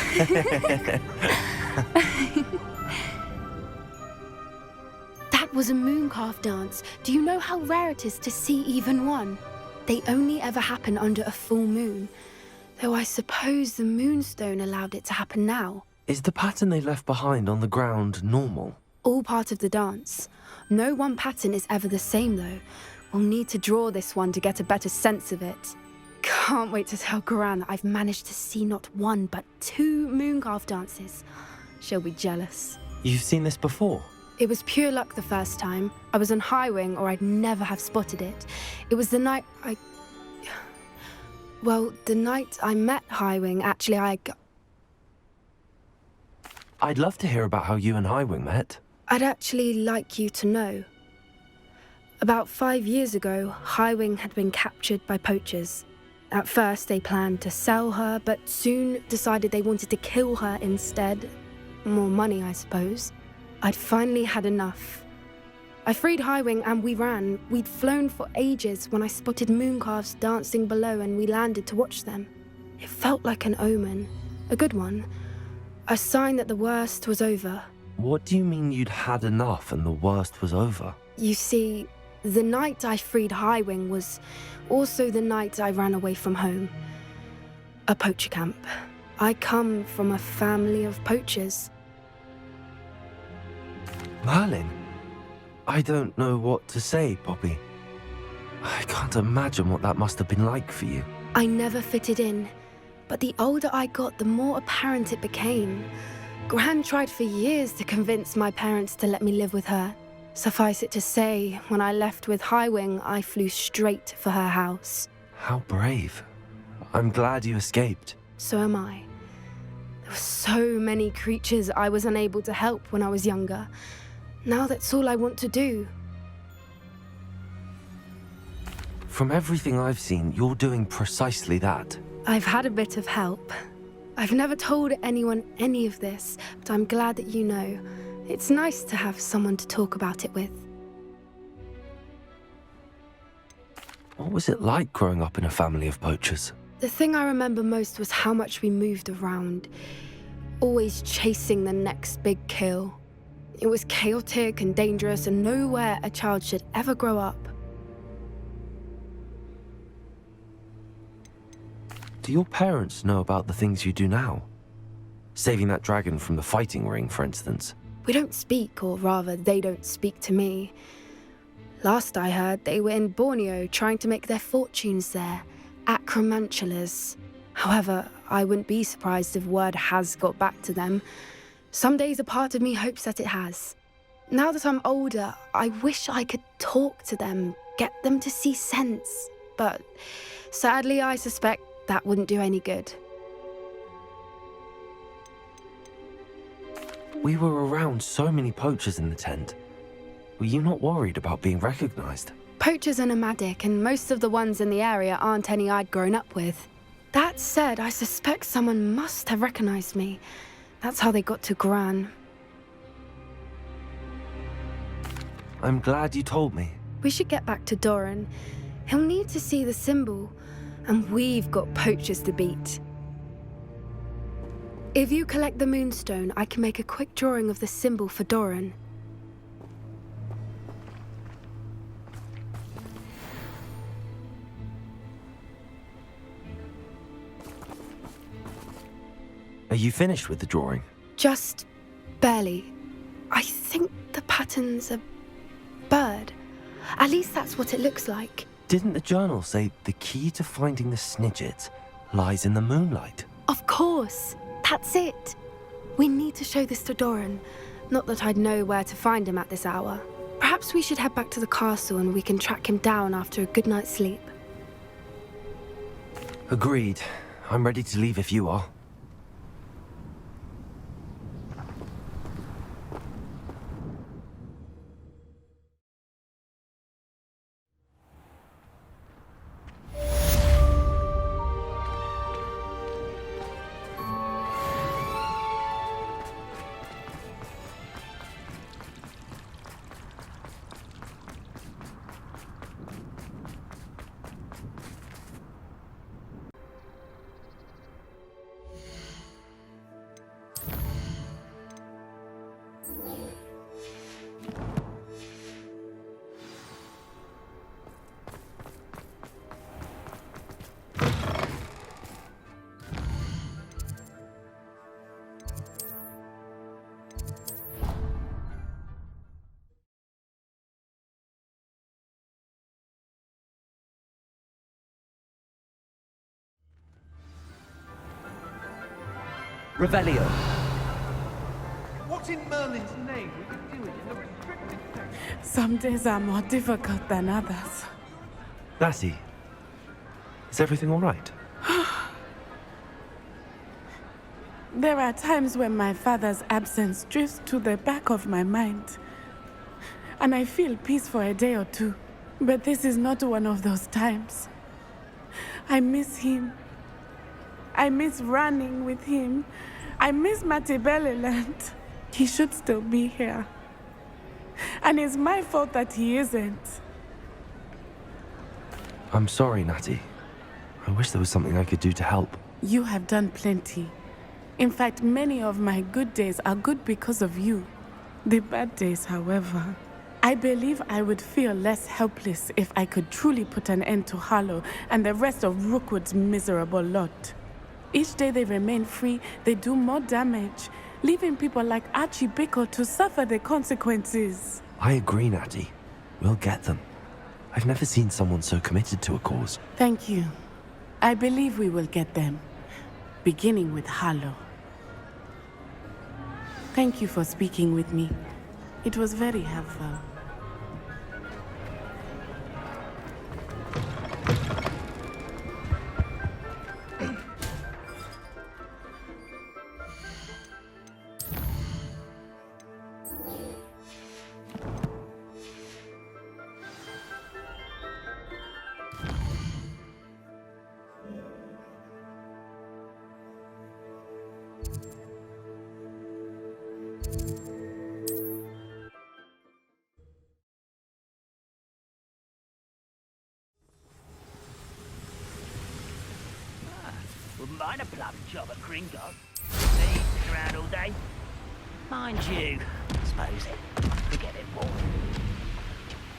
S14: That was a mooncalf dance. Do you know how rare it is to see even one? They only ever happen under a full moon. Though I suppose the Moonstone allowed it to happen now.
S4: Is the pattern they left behind on the ground normal?
S14: All part of the dance. No one pattern is ever the same, though. We'll need to draw this one to get a better sense of it. Can't wait to tell Gran that I've managed to see not one, but 2 mooncalf dances. She'll be jealous.
S4: You've seen this before?
S14: It was pure luck the first time. I was on Highwing, or I'd never have spotted it. It was the night Well, the night I met Highwing, actually,
S4: I'd love to hear about how you and Highwing met.
S14: I'd actually like you to know. About 5 years ago, Highwing had been captured by poachers. At first, they planned to sell her, but soon decided they wanted to kill her instead. More money, I suppose. I'd finally had enough. I freed Highwing and we ran. We'd flown for ages when I spotted mooncalves dancing below and we landed to watch them. It felt like an omen. A good one. A sign that the worst was over.
S4: What do you mean you'd had enough and the worst was over?
S14: You see, the night I freed Highwing was also the night I ran away from home. A poacher camp. I come from a family of poachers.
S4: Merlin? I don't know what to say, Poppy. I can't imagine what that must have been like for you.
S14: I never fitted in, but the older I got, the more apparent it became. Gran tried for years to convince my parents to let me live with her. Suffice it to say, when I left with Highwing, I flew straight for her house.
S4: How brave. I'm glad you escaped.
S14: So am I. There were so many creatures I was unable to help when I was younger. Now that's all I want to do.
S4: From everything I've seen, you're doing precisely that.
S14: I've had a bit of help. I've never told anyone any of this, but I'm glad that you know. It's nice to have someone to talk about it with.
S4: What was it like growing up in a family of poachers?
S14: The thing I remember most was how much we moved around, always chasing the next big kill. It was chaotic and dangerous, and nowhere a child should ever grow up.
S4: Do your parents know about the things you do now? Saving that dragon from the fighting ring, for instance.
S14: We don't speak, or rather, they don't speak to me. Last I heard, they were in Borneo trying to make their fortunes there, acromantulas. However, I wouldn't be surprised if word has got back to them. Some days a part of me hopes that it has. Now that I'm older, I wish I could talk to them, get them to see sense. But sadly, I suspect that wouldn't do any good.
S4: We were around so many poachers in the tent. Were you not worried about being recognized?
S14: Poachers are nomadic, and most of the ones in the area aren't any I'd grown up with. That said, I suspect someone must have recognized me. That's how they got to Gran.
S4: I'm glad you told me.
S14: We should get back to Doran. He'll need to see the symbol, and we've got poachers to beat. If you collect the moonstone, I can make a quick drawing of the symbol for Doran.
S4: Are you finished with the drawing?
S14: Just barely. I think the pattern's a bird. At least that's what it looks like.
S4: Didn't the journal say the key to finding the Snidget lies in the moonlight?
S14: Of course. That's it. We need to show this to Doran. Not that I'd know where to find him at this hour. Perhaps we should head back to the castle and we can track him down after a good night's sleep.
S4: Agreed. I'm ready to leave if you are.
S2: Revelio.
S15: What in Merlin's name would you do it in a restricted section?
S6: Some days are more difficult than others.
S4: Lassie, is everything all right?
S6: There are times when my father's absence drifts to the back of my mind, and I feel peace for a day or two. But this is not one of those times. I miss him. I miss running with him. I miss Matibeleland. He should still be here. And it's my fault that he isn't.
S4: I'm sorry, Natty. I wish there was something I could do to help.
S6: You have done plenty. In fact, many of my good days are good because of you. The bad days, however. I believe I would feel less helpless if I could truly put an end to Harlow and the rest of Rookwood's miserable lot. Each day they remain free, they do more damage, leaving people like Archie Bickle to suffer the consequences.
S4: I agree, Natty. We'll get them. I've never seen someone so committed to a cause.
S6: Thank you. I believe we will get them, beginning with Harlow. Thank you for speaking with me. It was very helpful.
S10: Wouldn't mind a plumbing job at Gringo. Me, sit around all day. Mind you, suppose it. Forget it all.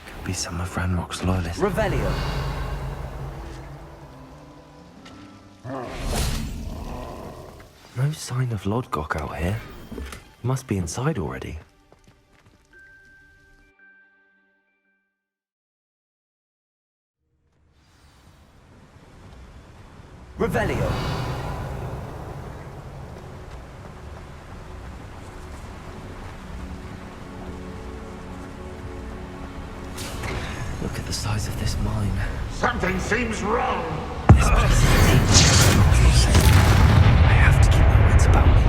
S4: Could be some of Ranrock's loyalists.
S16: Revelio.
S4: No sign of Lodgok out here. Must be inside already.
S16: Revelio.
S4: Look at the size of this mine.
S5: Something seems wrong.
S4: This place is deep. I have to keep my wits about me.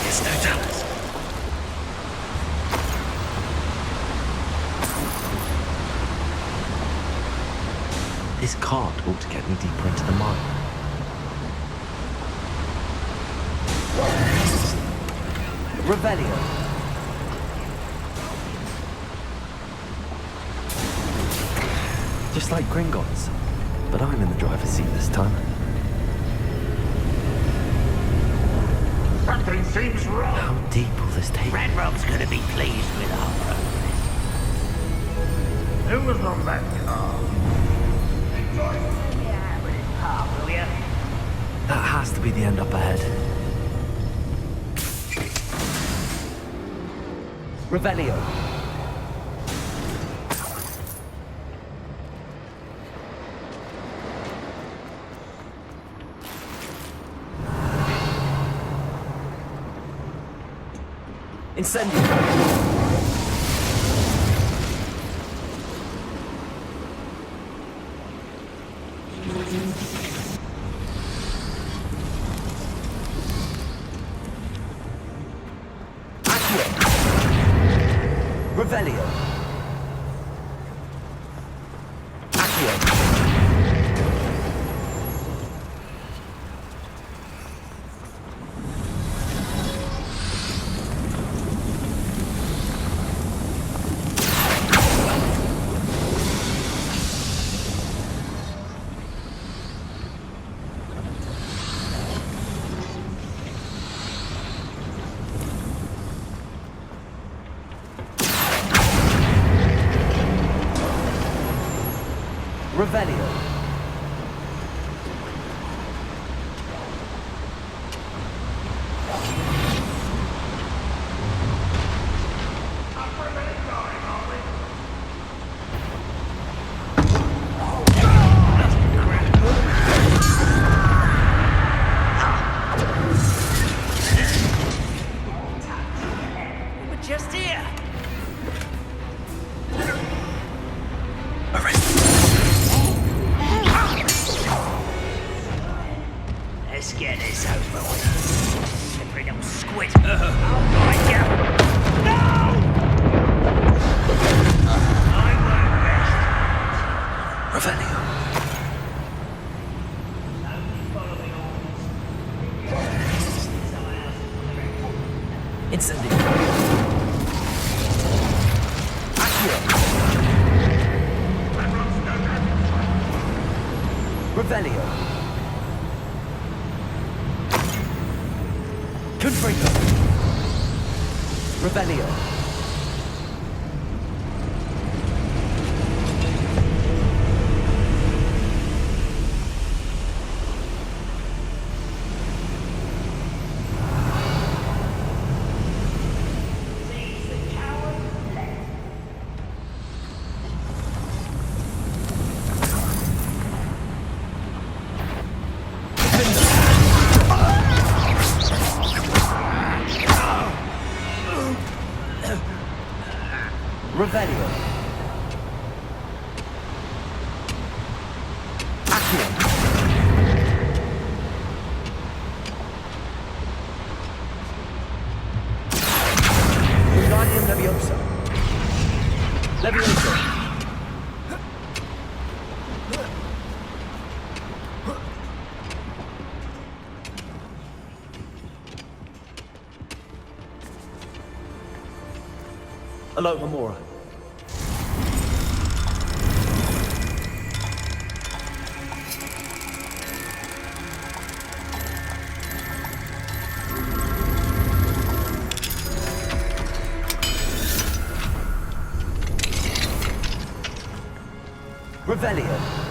S4: There's no doubt. This cart ought to get me deeper into the mine.
S16: Revelio.
S4: Just like Gringotts, but I'm in the driver's seat this time.
S5: Something seems wrong.
S4: How deep will this take?
S10: Ranrock's gonna be pleased with our progress.
S5: Who was on that car?
S10: Yeah, with his palm, will ya?
S4: That has to be the end up ahead.
S16: Revelio. Incendio. Revelio. Accio. Revelio.
S10: We're just here. Let's get this over with. Slippery little squid. I'll find you. No! I won't rest.
S4: Revelio.
S16: Incendio. Accio. Revelio. Confringo. Revelio. Revelio. Accio. Wingardium Leviosa. Leviosa. Alohomora. Revelio.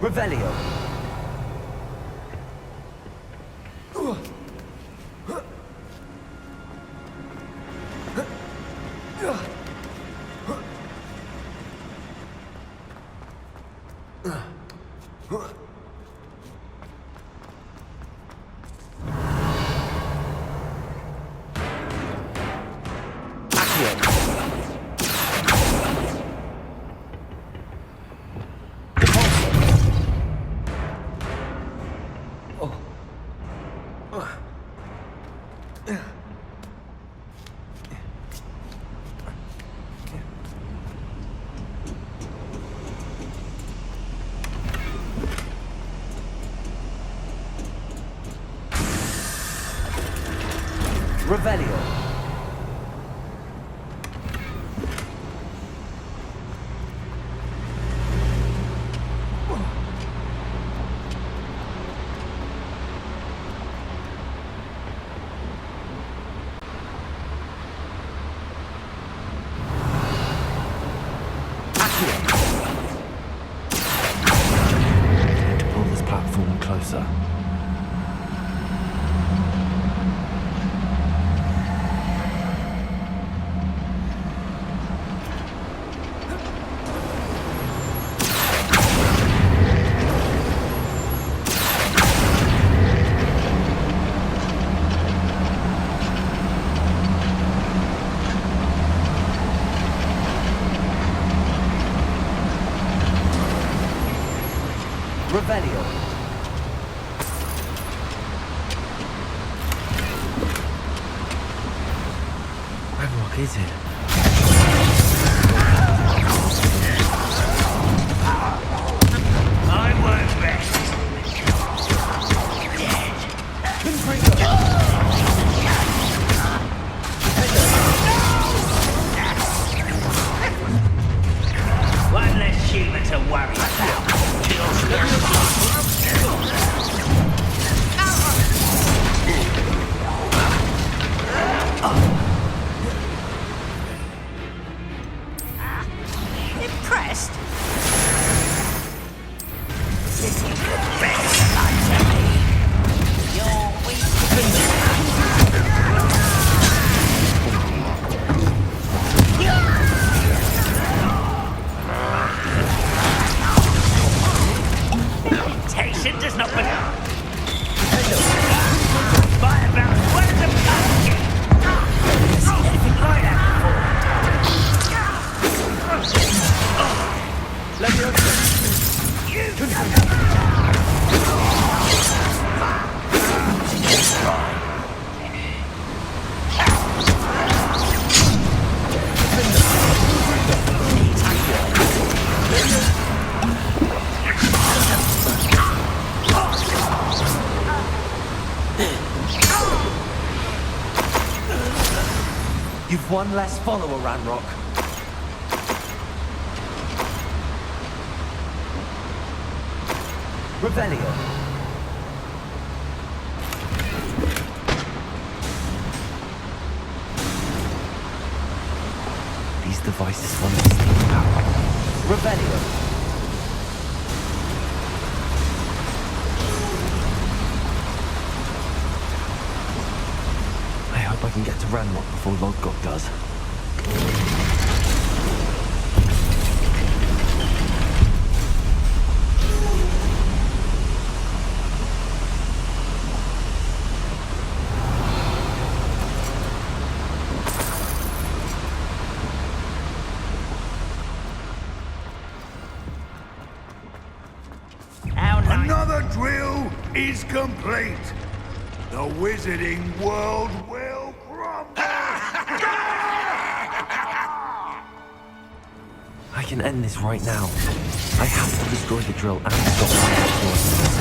S16: Revelio. Revelio.
S4: To pull this platform closer.
S16: Revelio.
S4: What is it?
S10: I won't rest. One less human to worry about. Impressed? This is the best light to me. You're weak. Meditation does not belong. By about words of courage. Seen anything like that
S16: You've one less follower, Ranrock. Revelio.
S4: These devices want to steal power.
S16: Revelio.
S4: I hope I can get to Ranrock before Lodgok does.
S5: Another drill is complete. The wizarding world will crumble.
S4: I can end this right now. I have to destroy the drill and stop Ranrock.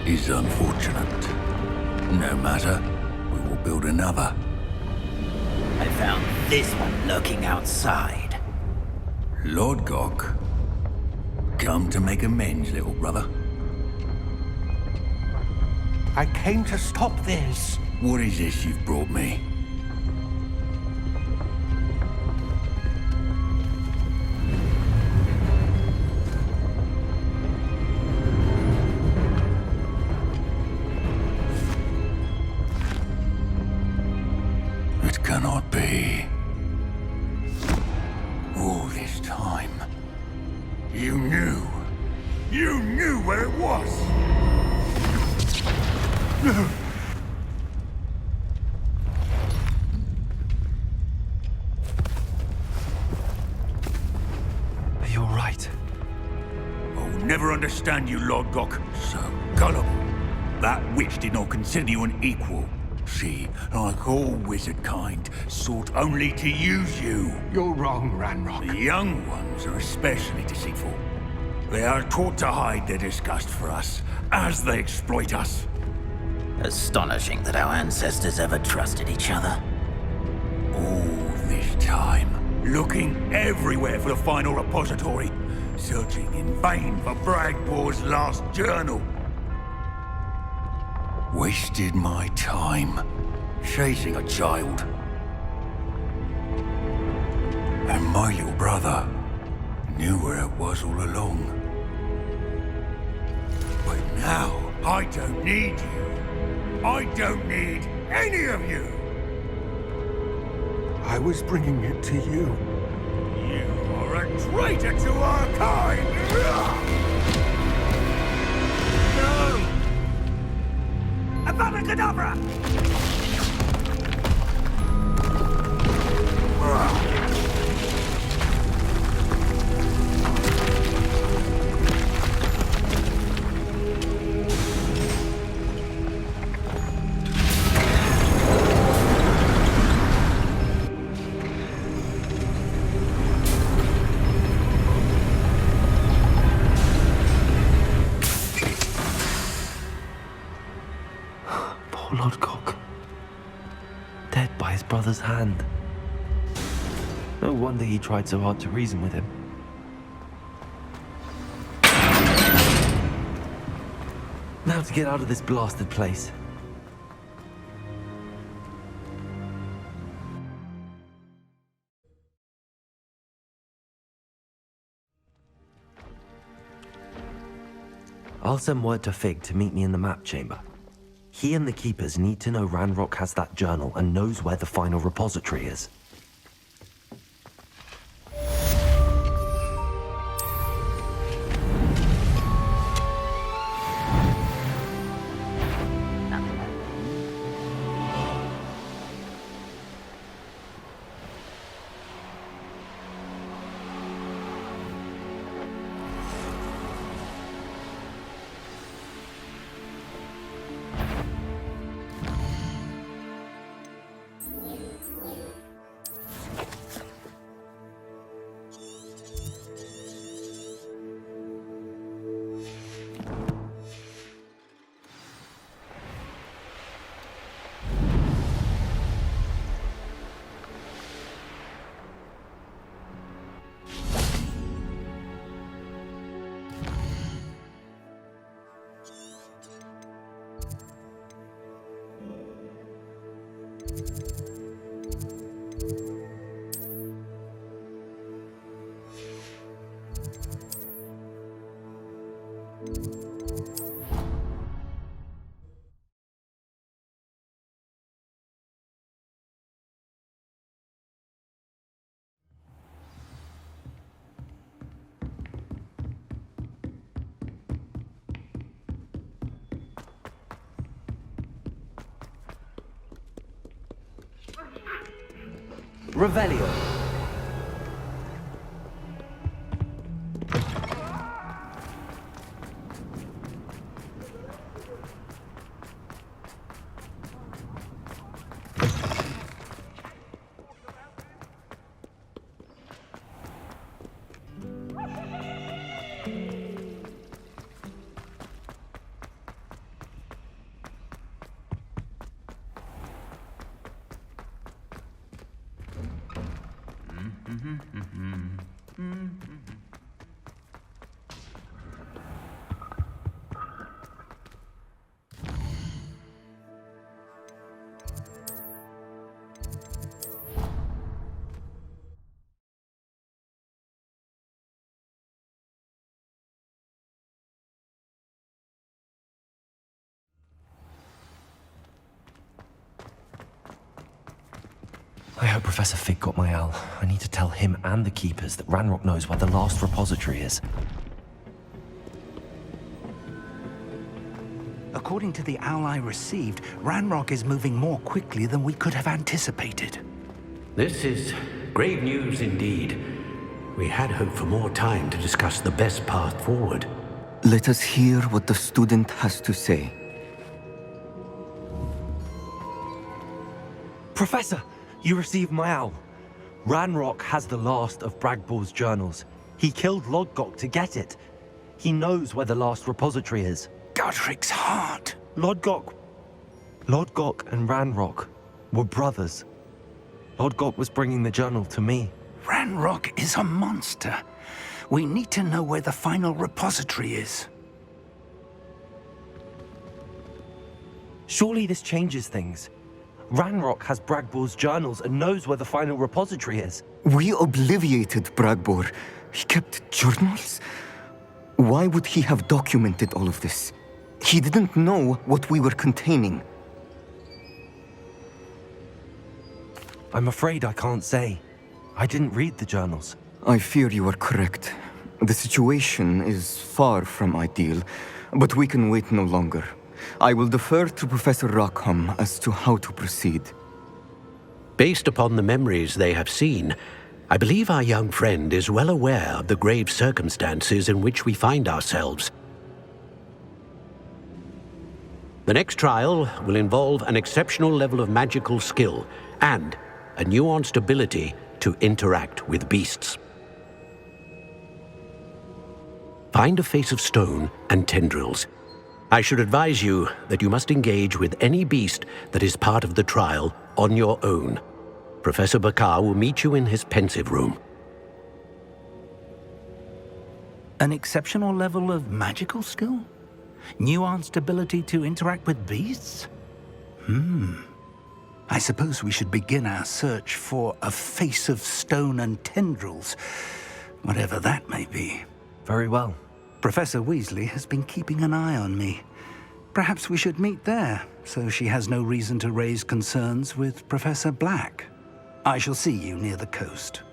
S12: is unfortunate. No matter, we will build another.
S10: I found this one lurking outside.
S12: Lord Gok, come to make amends, little brother.
S16: I came to stop this.
S12: What is this you've brought me? It cannot be. All this time, you knew where it was.
S4: Are you all right?
S12: I'll never understand you, Lord Gok. So gullible. That witch did not consider you an equal. She, like all wizard kind, sought only to use you.
S16: You're wrong, Ranrock.
S12: The young ones are especially deceitful. They are taught to hide their disgust for us, as they exploit us.
S10: Astonishing that our ancestors ever trusted each other.
S12: All this time, looking everywhere for the final repository, searching in vain for Bragbor's last journal. Wasted my time, chasing a child. And my little brother knew where it was all along. But now, I don't need you. I don't need any of you!
S16: I was bringing it to you.
S12: You are a traitor to our kind! No! Abracadabra!
S4: Lord Gok. Dead by his brother's hand. No wonder he tried so hard to reason with him. Now to get out of this blasted place. I'll send word to Fig to meet me in the map chamber. He and the Keepers need to know Ranrock has that journal and knows where the final repository is.
S16: Revelio.
S4: I hope Professor Fig got my owl. I need to tell him and the keepers that Ranrock knows where the last repository is.
S17: According to the owl I received, Ranrock is moving more quickly than we could have anticipated.
S3: This is grave news indeed. We had hoped for more time to discuss the best path forward.
S18: Let us hear what the student has to say.
S4: Professor, you received my owl. Ranrock has the last of Bragbor's journals. He killed Lodgok to get it. He knows where the last repository is.
S17: Godric's heart.
S4: Lodgok and Ranrock were brothers. Lodgok was bringing the journal to me.
S17: Ranrock is a monster. We need to know where the final repository is.
S4: Surely this changes things. Ranrock has Bragbor's journals and knows where the final repository is.
S18: We obliviated Bragbor. He kept journals? Why would he have documented all of this? He didn't know what we were containing.
S4: I'm afraid I can't say. I didn't read the journals.
S18: I fear you are correct. The situation is far from ideal, but we can wait no longer. I will defer to Professor Rockham as to how to proceed.
S3: Based upon the memories they have seen, I believe our young friend is well aware of the grave circumstances in which we find ourselves. The next trial will involve an exceptional level of magical skill and a nuanced ability to interact with beasts. Find a face of stone and tendrils. I should advise you that you must engage with any beast that is part of the trial on your own. Professor Bakar will meet you in his pensive room.
S17: An exceptional level of magical skill? Nuanced ability to interact with beasts? I suppose we should begin our search for a face of stone and tendrils, whatever that may be.
S4: Very well.
S17: Professor Weasley has been keeping an eye on me. Perhaps we should meet there, so she has no reason to raise concerns with Professor Black. I shall see you near the coast.